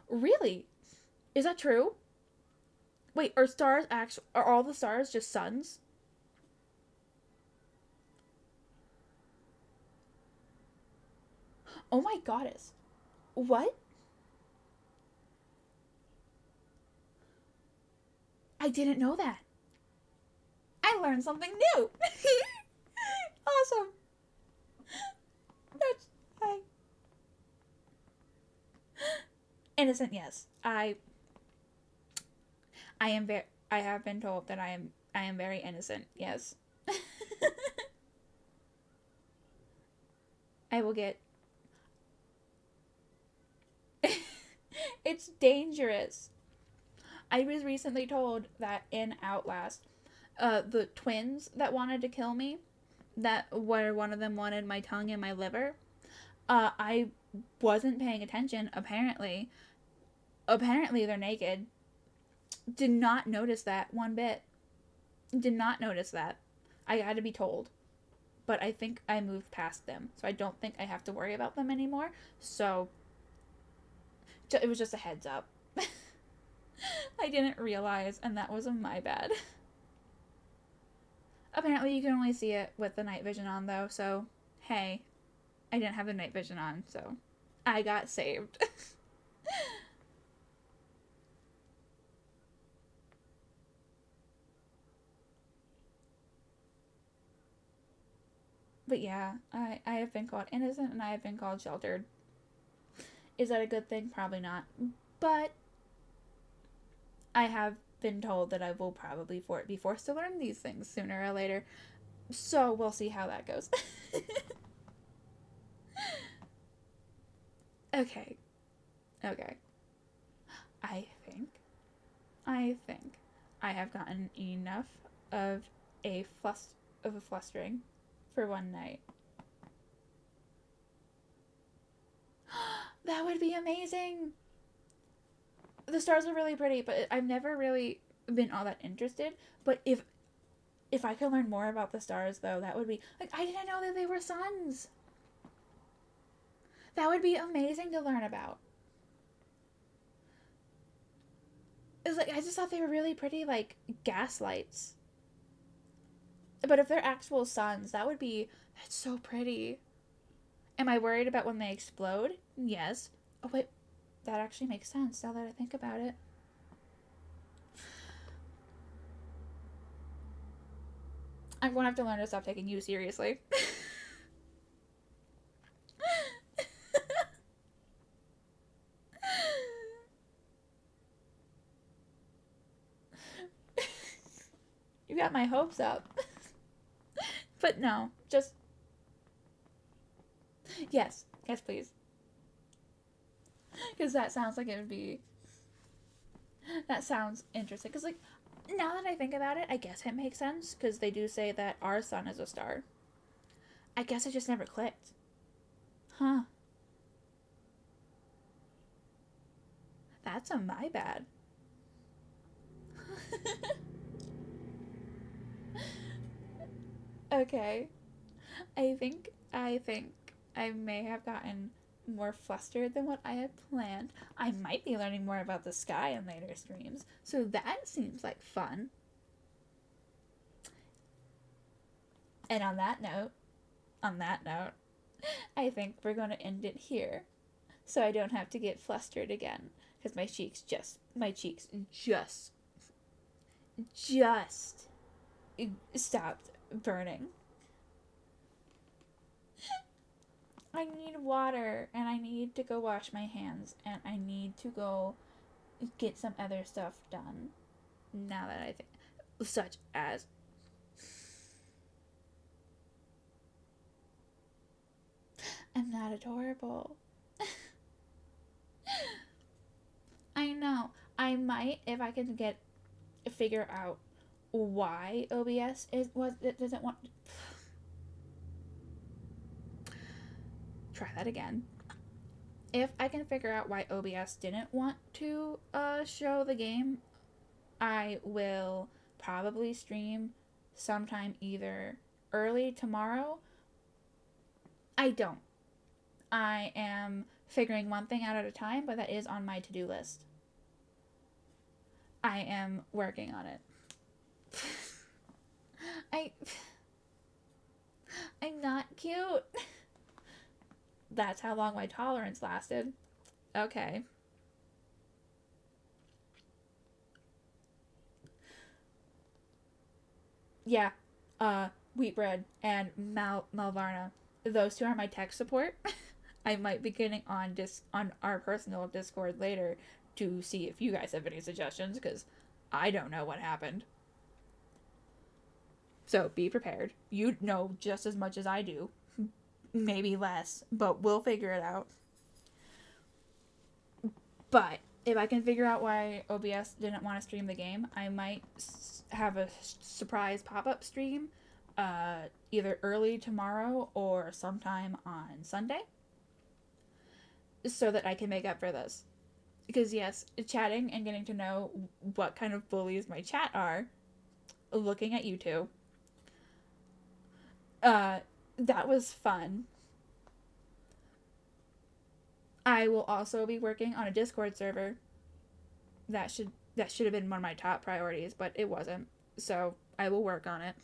Really? Is that true? Wait, are all the stars just suns? Oh my goddess. What? I didn't know that. I learned something new. Awesome. That's innocent, yes. I have been told that I am very innocent. Yes. I will get It's dangerous. I was recently told that in Outlast, the twins that wanted to kill me, that where one of them wanted my tongue and my liver, I wasn't paying attention, apparently. Apparently they're naked. Did not notice that one bit. Did not notice that. I had to be told. But I think I moved past them, so I don't think I have to worry about them anymore. So it was just a heads up. I didn't realize, and that was my bad. Apparently you can only see it with the night vision on, though, so hey, I didn't have the night vision on, so I got saved. But yeah, I have been called innocent and I have been called sheltered. Is that a good thing? Probably not. But I have been told that I will probably be forced to learn these things sooner or later. So we'll see how that goes. Okay. Okay. I think I have gotten enough of a flustering for one night. That would be amazing. The stars are really pretty, but I've never really been all that interested. But if I could learn more about the stars, though, that would be like, I didn't know that they were suns. That would be amazing to learn about. It's like I just thought they were really pretty, like gas lights. But if they're actual suns, that's so pretty. Am I worried about when they explode? Yes. Oh wait, that actually makes sense now that I think about it. I'm going to have to learn to stop taking you seriously. You got my hopes up. But no, just... Yes, Yes, please. Because that sounds like it would be. That sounds interesting. Because, like, now that I think about it, I guess it makes sense. Because they do say that our sun is a star. I guess it just never clicked. Huh. That's a my bad. Okay. I think I may have gotten more flustered than what I had planned. I might be learning more about the sky in later streams, so that seems like fun. And on that note, I think we're going to end it here, so I don't have to get flustered again, because my cheeks just stopped burning. I need water, and I need to go wash my hands, and I need to go get some other stuff done. Now that I think, such as, I'm not adorable. I know. I might, if I can figure out why OBS it doesn't want. Try that again. If I can figure out why OBS didn't want to show the game, I will probably stream sometime either early tomorrow. I don't. I am figuring one thing out at a time, but that is on my to-do list. I am working on it. I'm not cute. That's how long my tolerance lasted. Okay. Yeah. Wheat bread and Malvarna. Those two are my tech support. I might be getting on our personal Discord later to see if you guys have any suggestions, because I don't know what happened. So be prepared. You know just as much as I do. Maybe less, but we'll figure it out. But if I can figure out why OBS didn't want to stream the game, I might have a surprise pop-up stream either early tomorrow or sometime on Sunday, so that I can make up for this. Because yes, chatting and getting to know what kind of bullies my chat are, looking at you two, that was fun. I will also be working on a Discord server. That should have been one of my top priorities, but it wasn't. So I will work on it.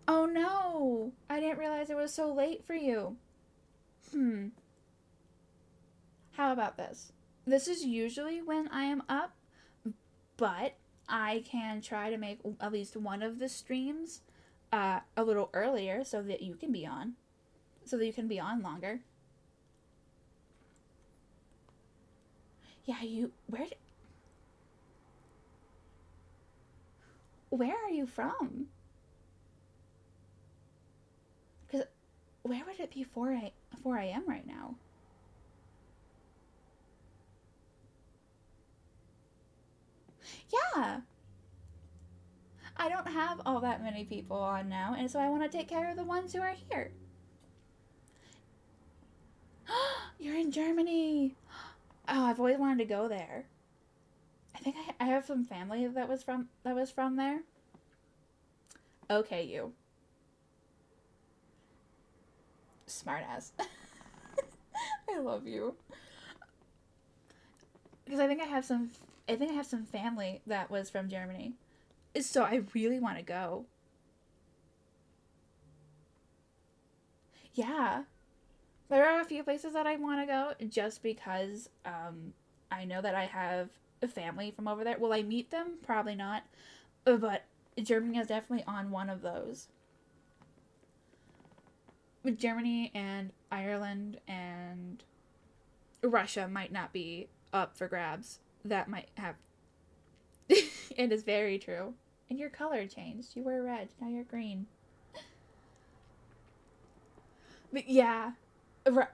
Oh no! I didn't realize it was so late for you. How about this? This is usually when I am up, but I can try to make at least one of the streams a little earlier so that you can be on. So that you can be on longer. Yeah, where are you from? Because where would it be 4 a.m. right now? Yeah. I don't have all that many people on now, and so I want to take care of the ones who are here. You're in Germany. Oh, I've always wanted to go there. I think I have some family that was from there. Okay, you. Smart ass. I love you. Because I think I have some family that was from Germany. So I really want to go. Yeah. There are a few places that I want to go just because I know that I have a family from over there. Will I meet them? Probably not. But Germany is definitely on one of those. Germany and Ireland and Russia might not be up for grabs. That might have. It is very true. And your color changed. You were red. Now you're green. But yeah. There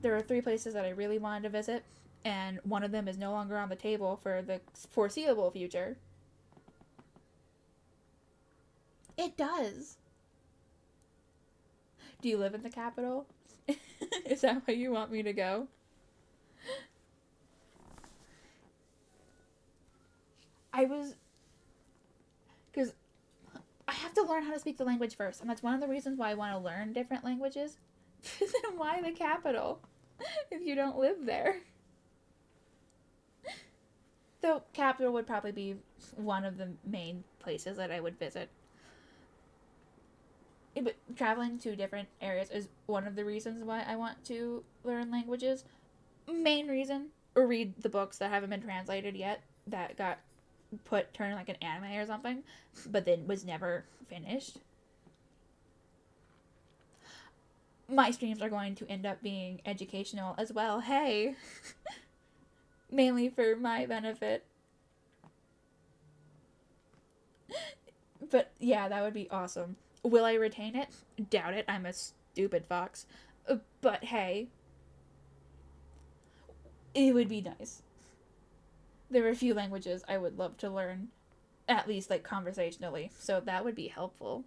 were 3 places that I really wanted to visit. And one of them is no longer on the table for the foreseeable future. It does. Do you live in the capital? Is that where you want me to go? Because I have to learn how to speak the language first, and that's one of the reasons why I want to learn different languages. Then why the capital if you don't live there? Though capital would probably be one of the main places that I would visit. But traveling to different areas is one of the reasons why I want to learn languages. Main reason, or read the books that haven't been translated yet, that got turned like an anime or something, but then was never finished. My streams are going to end up being educational as well. Hey! Mainly for my benefit. But yeah, that would be awesome. Will I retain it? Doubt it. I'm a stupid fox. But hey, it would be nice. There are a few languages I would love to learn, at least like conversationally, so that would be helpful.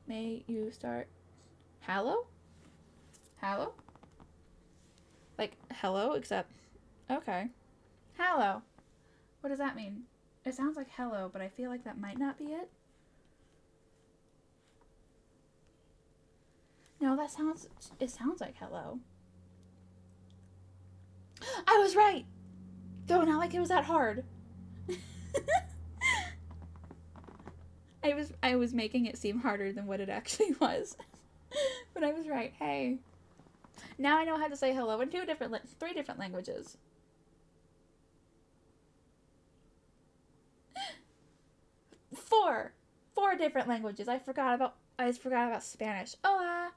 May you start? Hello? Hello? Like, hello, except... Okay. Hello. What does that mean? It sounds like hello, but I feel like that might not be it. No, it sounds like hello. I was right! Though not like it was that hard. I was making it seem harder than what it actually was. But I was right. Hey. Now I know how to say hello in 3 different languages. Four different languages. I forgot about Spanish. Hola.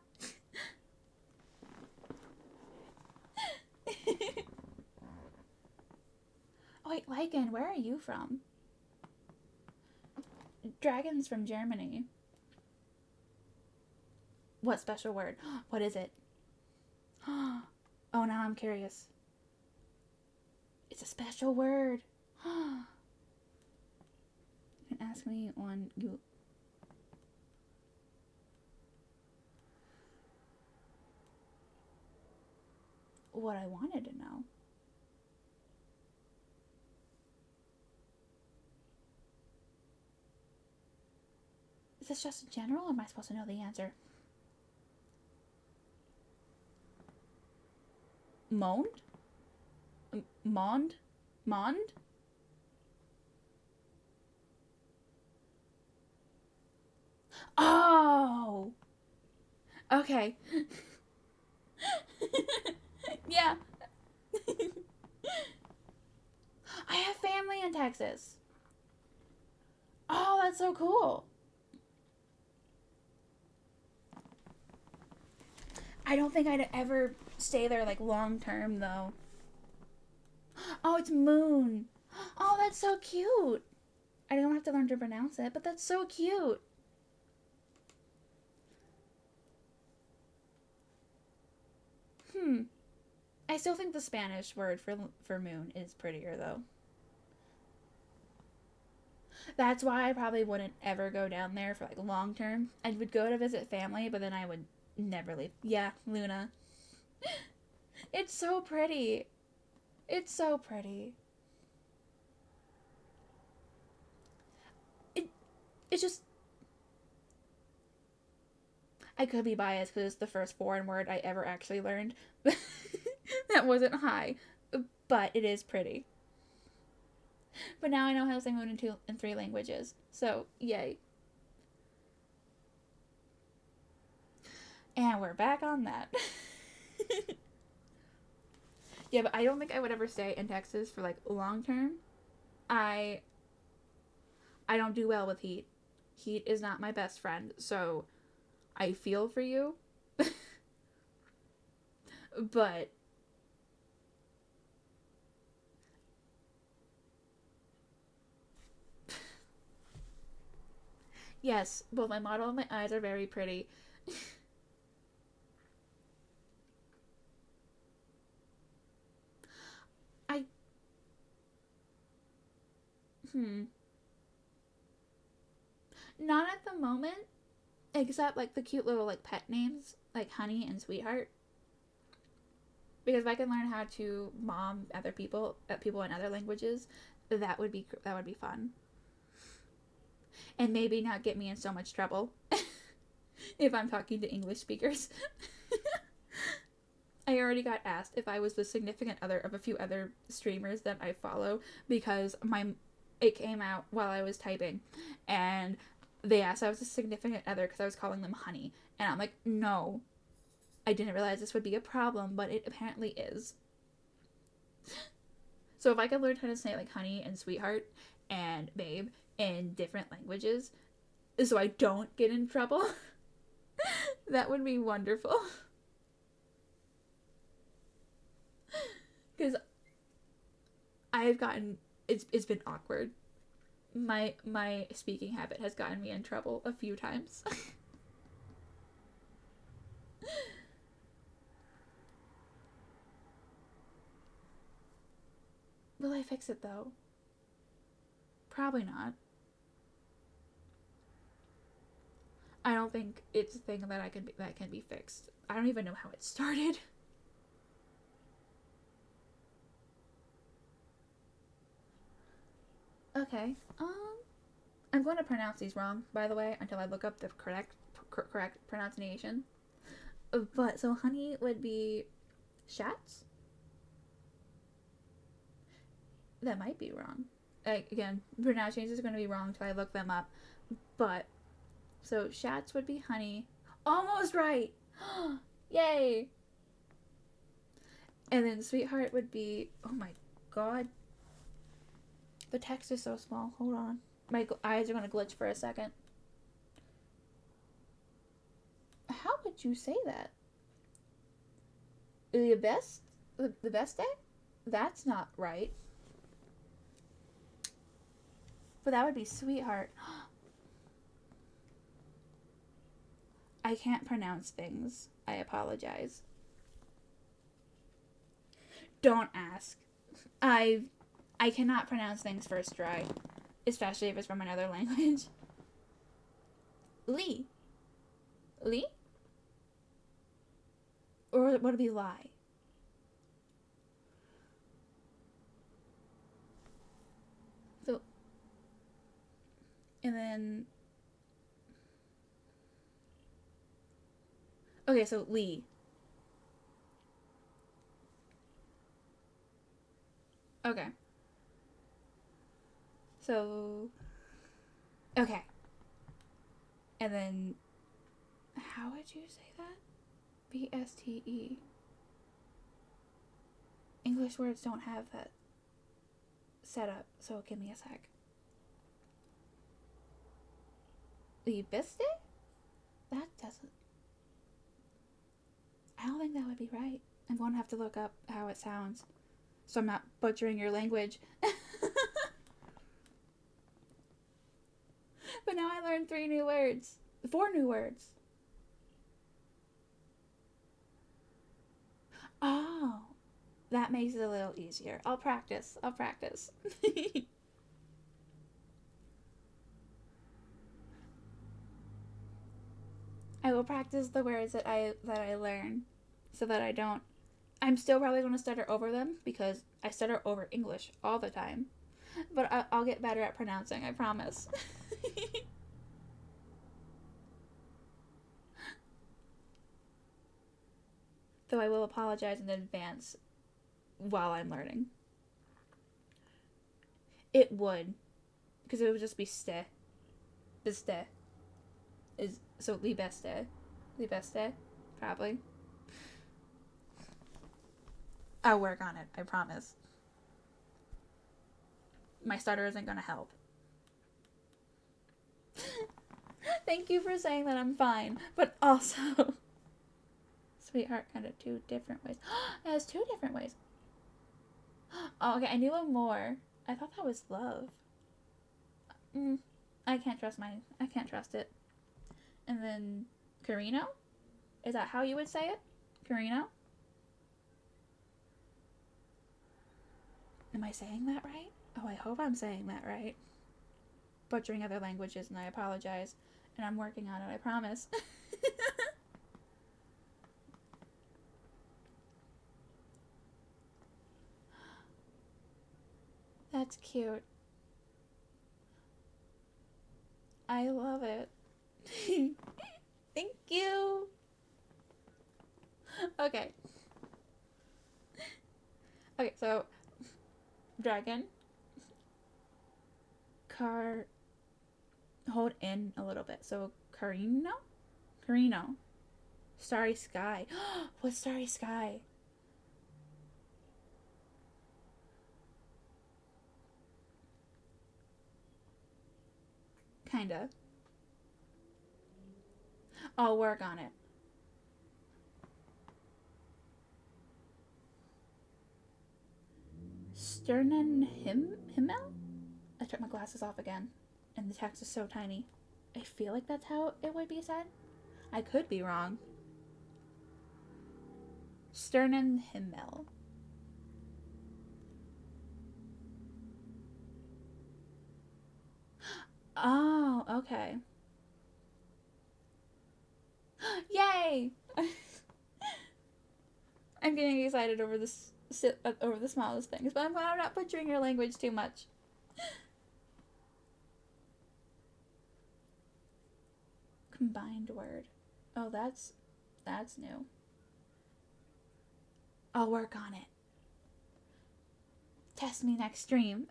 Oh, wait, Lycan, where are you from? Dragon's from Germany. What special word? What is it? Oh, now I'm curious. It's a special word. You can ask me on Google. What I wanted to know. Is this just in general, or am I supposed to know the answer? Mond? Mond? Mond? Oh! Okay. Yeah. I have family in Texas. Oh, that's so cool. I don't think I'd ever stay there like long term though. Oh, it's Moon. Oh, that's so cute. I don't have to learn to pronounce it, but that's so cute. I still think the Spanish word for moon is prettier though. That's why I probably wouldn't ever go down there for like long term. I would go to visit family, but then I would never leave. Yeah, Luna. It's so pretty. It's so pretty. It's just... I could be biased because it's the first foreign word I ever actually learned. That wasn't high. But it is pretty. But now I know how to say moon in 2 and 3 languages. So, yay. And we're back on that. Yeah, but I don't think I would ever stay in Texas for like long term. I don't do well with heat. Heat is not my best friend, so I feel for you. But Yes, both my model and my eyes are very pretty. I hmm. Not at the moment, except like the cute little like pet names like Honey and Sweetheart. Because if I can learn how to mom other people, people in other languages, that would be fun. And maybe not get me in so much trouble if I'm talking to English speakers. I already got asked if I was the significant other of a few other streamers that I follow because it came out while I was typing, and they asked if I was a significant other because I was calling them honey, and I'm like, no, I didn't realize this would be a problem, but it apparently is. So if I could learn how to say like honey and sweetheart and babe in different languages, so I don't get in trouble, that would be wonderful. Because I've gotten it's been awkward. My speaking habit has gotten me in trouble a few times. Will I fix it though? Probably not. I don't think it's a thing that can be fixed. I don't even know how it started. Okay. I'm going to pronounce these wrong, by the way, until I look up the correct pronunciation. But so honey would be shats. That might be wrong. Again, pronunciation is going to be wrong until I look them up. But so shats would be honey. Almost right. Yay. And then sweetheart would be, oh my god. The text is so small. Hold on. My eyes are going to glitch for a second. How would you say that? The best? The best day? That's not right. But that would be sweetheart. I can't pronounce things. I apologize. Don't ask. I cannot pronounce things first try, especially if it's from another language. Lee. Lee? Or would it be lie? So, and then, okay, so Lee. Okay. So, okay. And then, how would you say that? BSTE. English words don't have that set up, so give me a sec. Libiste? That doesn't. I don't think that would be right. I'm going to have to look up how it sounds, so I'm not butchering your language. But now I learned 4 new words. Oh, that makes it a little easier. I'll practice. I will practice the words that I learn, so that I don't. I'm still probably going to stutter over them because I stutter over English all the time. But I'll get better at pronouncing, I promise. Though I will apologize in advance while I'm learning. It would. Because it would just be ste. Beste. Is so libeste. Libeste? Probably. I'll work on it, I promise. My stutter isn't gonna help. Thank you for saying that I'm fine. But also, sweetheart kind of 2 different ways. It has 2 different ways. Oh, okay, I knew one more. I thought that was love. I can't trust it. And then Carino? Is that how you would say it? Carino? Am I saying that right? Oh, I hope I'm saying that right. Butchering other languages, and I apologize. And I'm working on it, I promise. That's cute. I love it. Thank you. Okay. Okay, so dragon. Car. Hold in a little bit. So Carino? Carino. Starry sky. What's starry sky? Kinda. I'll work on it. Himmel? I took my glasses off again, and the text is so tiny. I feel like that's how it would be said. I could be wrong. Sternenhimmel. Oh, okay. Yay! I'm getting excited over over the smallest things, but I'm glad I'm not butchering your language too much. Combined word. Oh, that's new. I'll work on it. Test me next stream.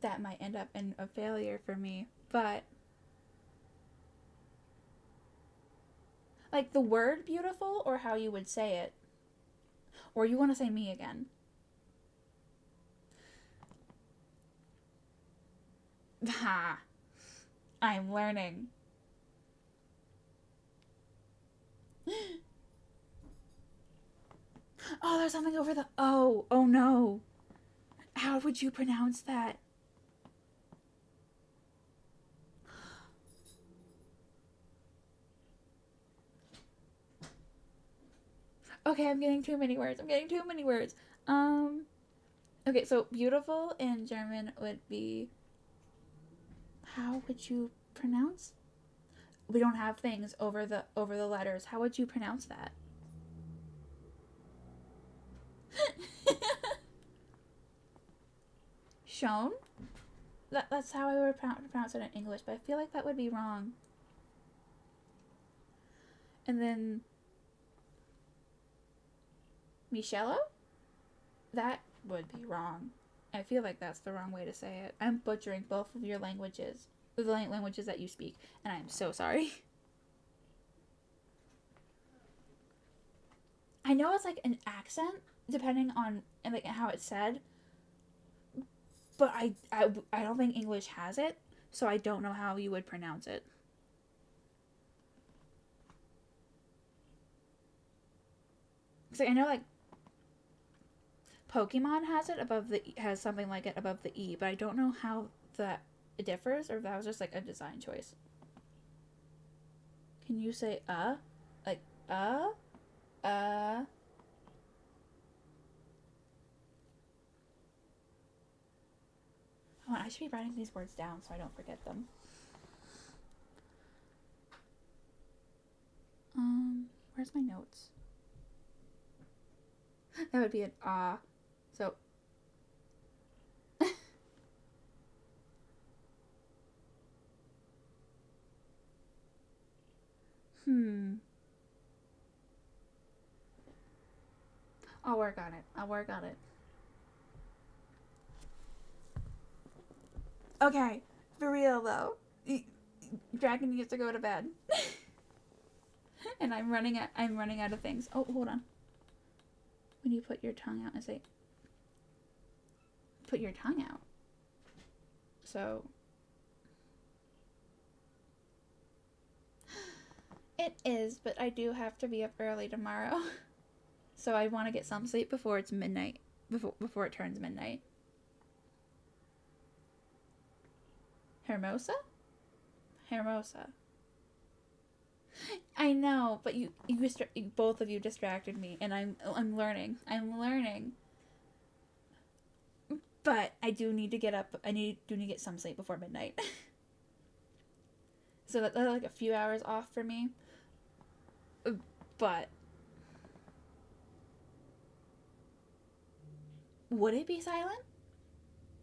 That might end up in a failure for me, but like the word beautiful or how you would say it? Or you want to say me again? Ha! I'm learning. Oh, there's something over the O. Oh no. How would you pronounce that? Okay, I'm getting too many words. Okay, so beautiful in German would be. How would you pronounce? We don't have things over the letters. How would you pronounce that? Shown? That's how I would pronounce it in English, but I feel like that would be wrong. And then Michello? That would be wrong. I feel like that's the wrong way to say it. I'm butchering both of your languages, the languages that you speak, and I'm so sorry. I know it's like an accent depending on like how it's said, but I don't think English has it, so I don't know how you would pronounce it. Cause I know like Pokemon has something like it above the E, but I don't know how that it differs or if that was just like a design choice. Can you say like Oh, I should be writing these words down so I don't forget them. Where's my notes? That would be an So. I'll work on it. Okay, for real though. Dragon needs to go to bed. And I'm running out of things. Oh, hold on. When you put your tongue out and say put your tongue out. So it is, but I do have to be up early tomorrow. So I want to get some sleep before it's midnight. before it turns midnight. Hermosa? Hermosa. I know, but you both of you distracted me, and I'm learning. But I do need to get up. Do need to get some sleep before midnight. So that's like a few hours off for me. But would it be silent?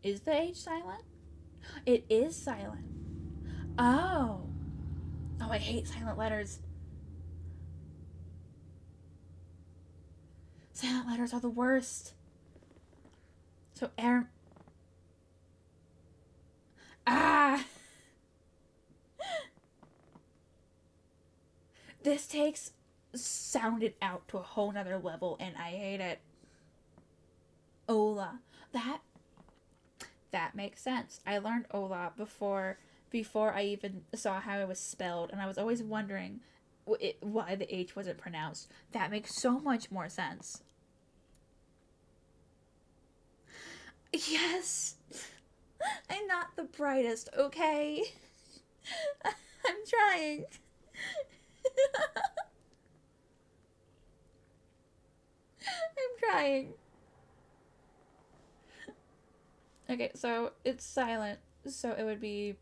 Is the H silent? It is silent. Oh. Oh, I hate silent letters. Silent letters are the worst. So, Ah! This takes sounded out to a whole nother level, and I hate it. Ola. That makes sense. I learned Ola before I even saw how it was spelled, and I was always wondering why the H wasn't pronounced. That makes so much more sense. Yes! I'm not the brightest, okay? I'm trying. I'm trying. Okay, so it's silent, so it would be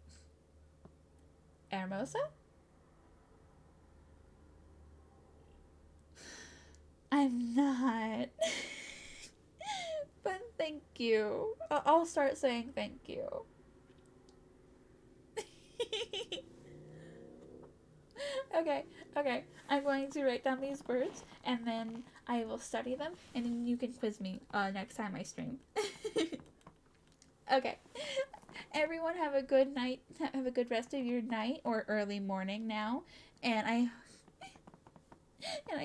Hermosa? I'm not. But thank you. I'll start saying thank you. Okay. I'm going to write down these words, and then I will study them, and then you can quiz me next time I stream. Okay. Everyone have a good night. Have a good rest of your night or early morning now, and I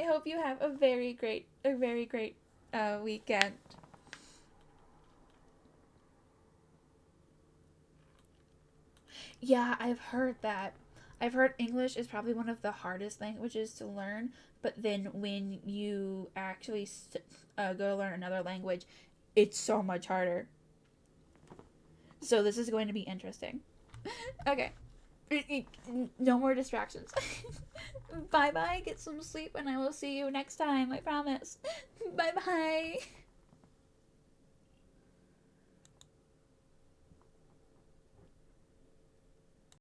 hope you have a very great weekend. Yeah, I've heard that. I've heard English is probably one of the hardest languages to learn, but then when you actually go learn another language, it's so much harder. So this is going to be interesting. Okay. No more distractions. Bye bye, get some sleep, and I will see you next time, I promise. Bye bye.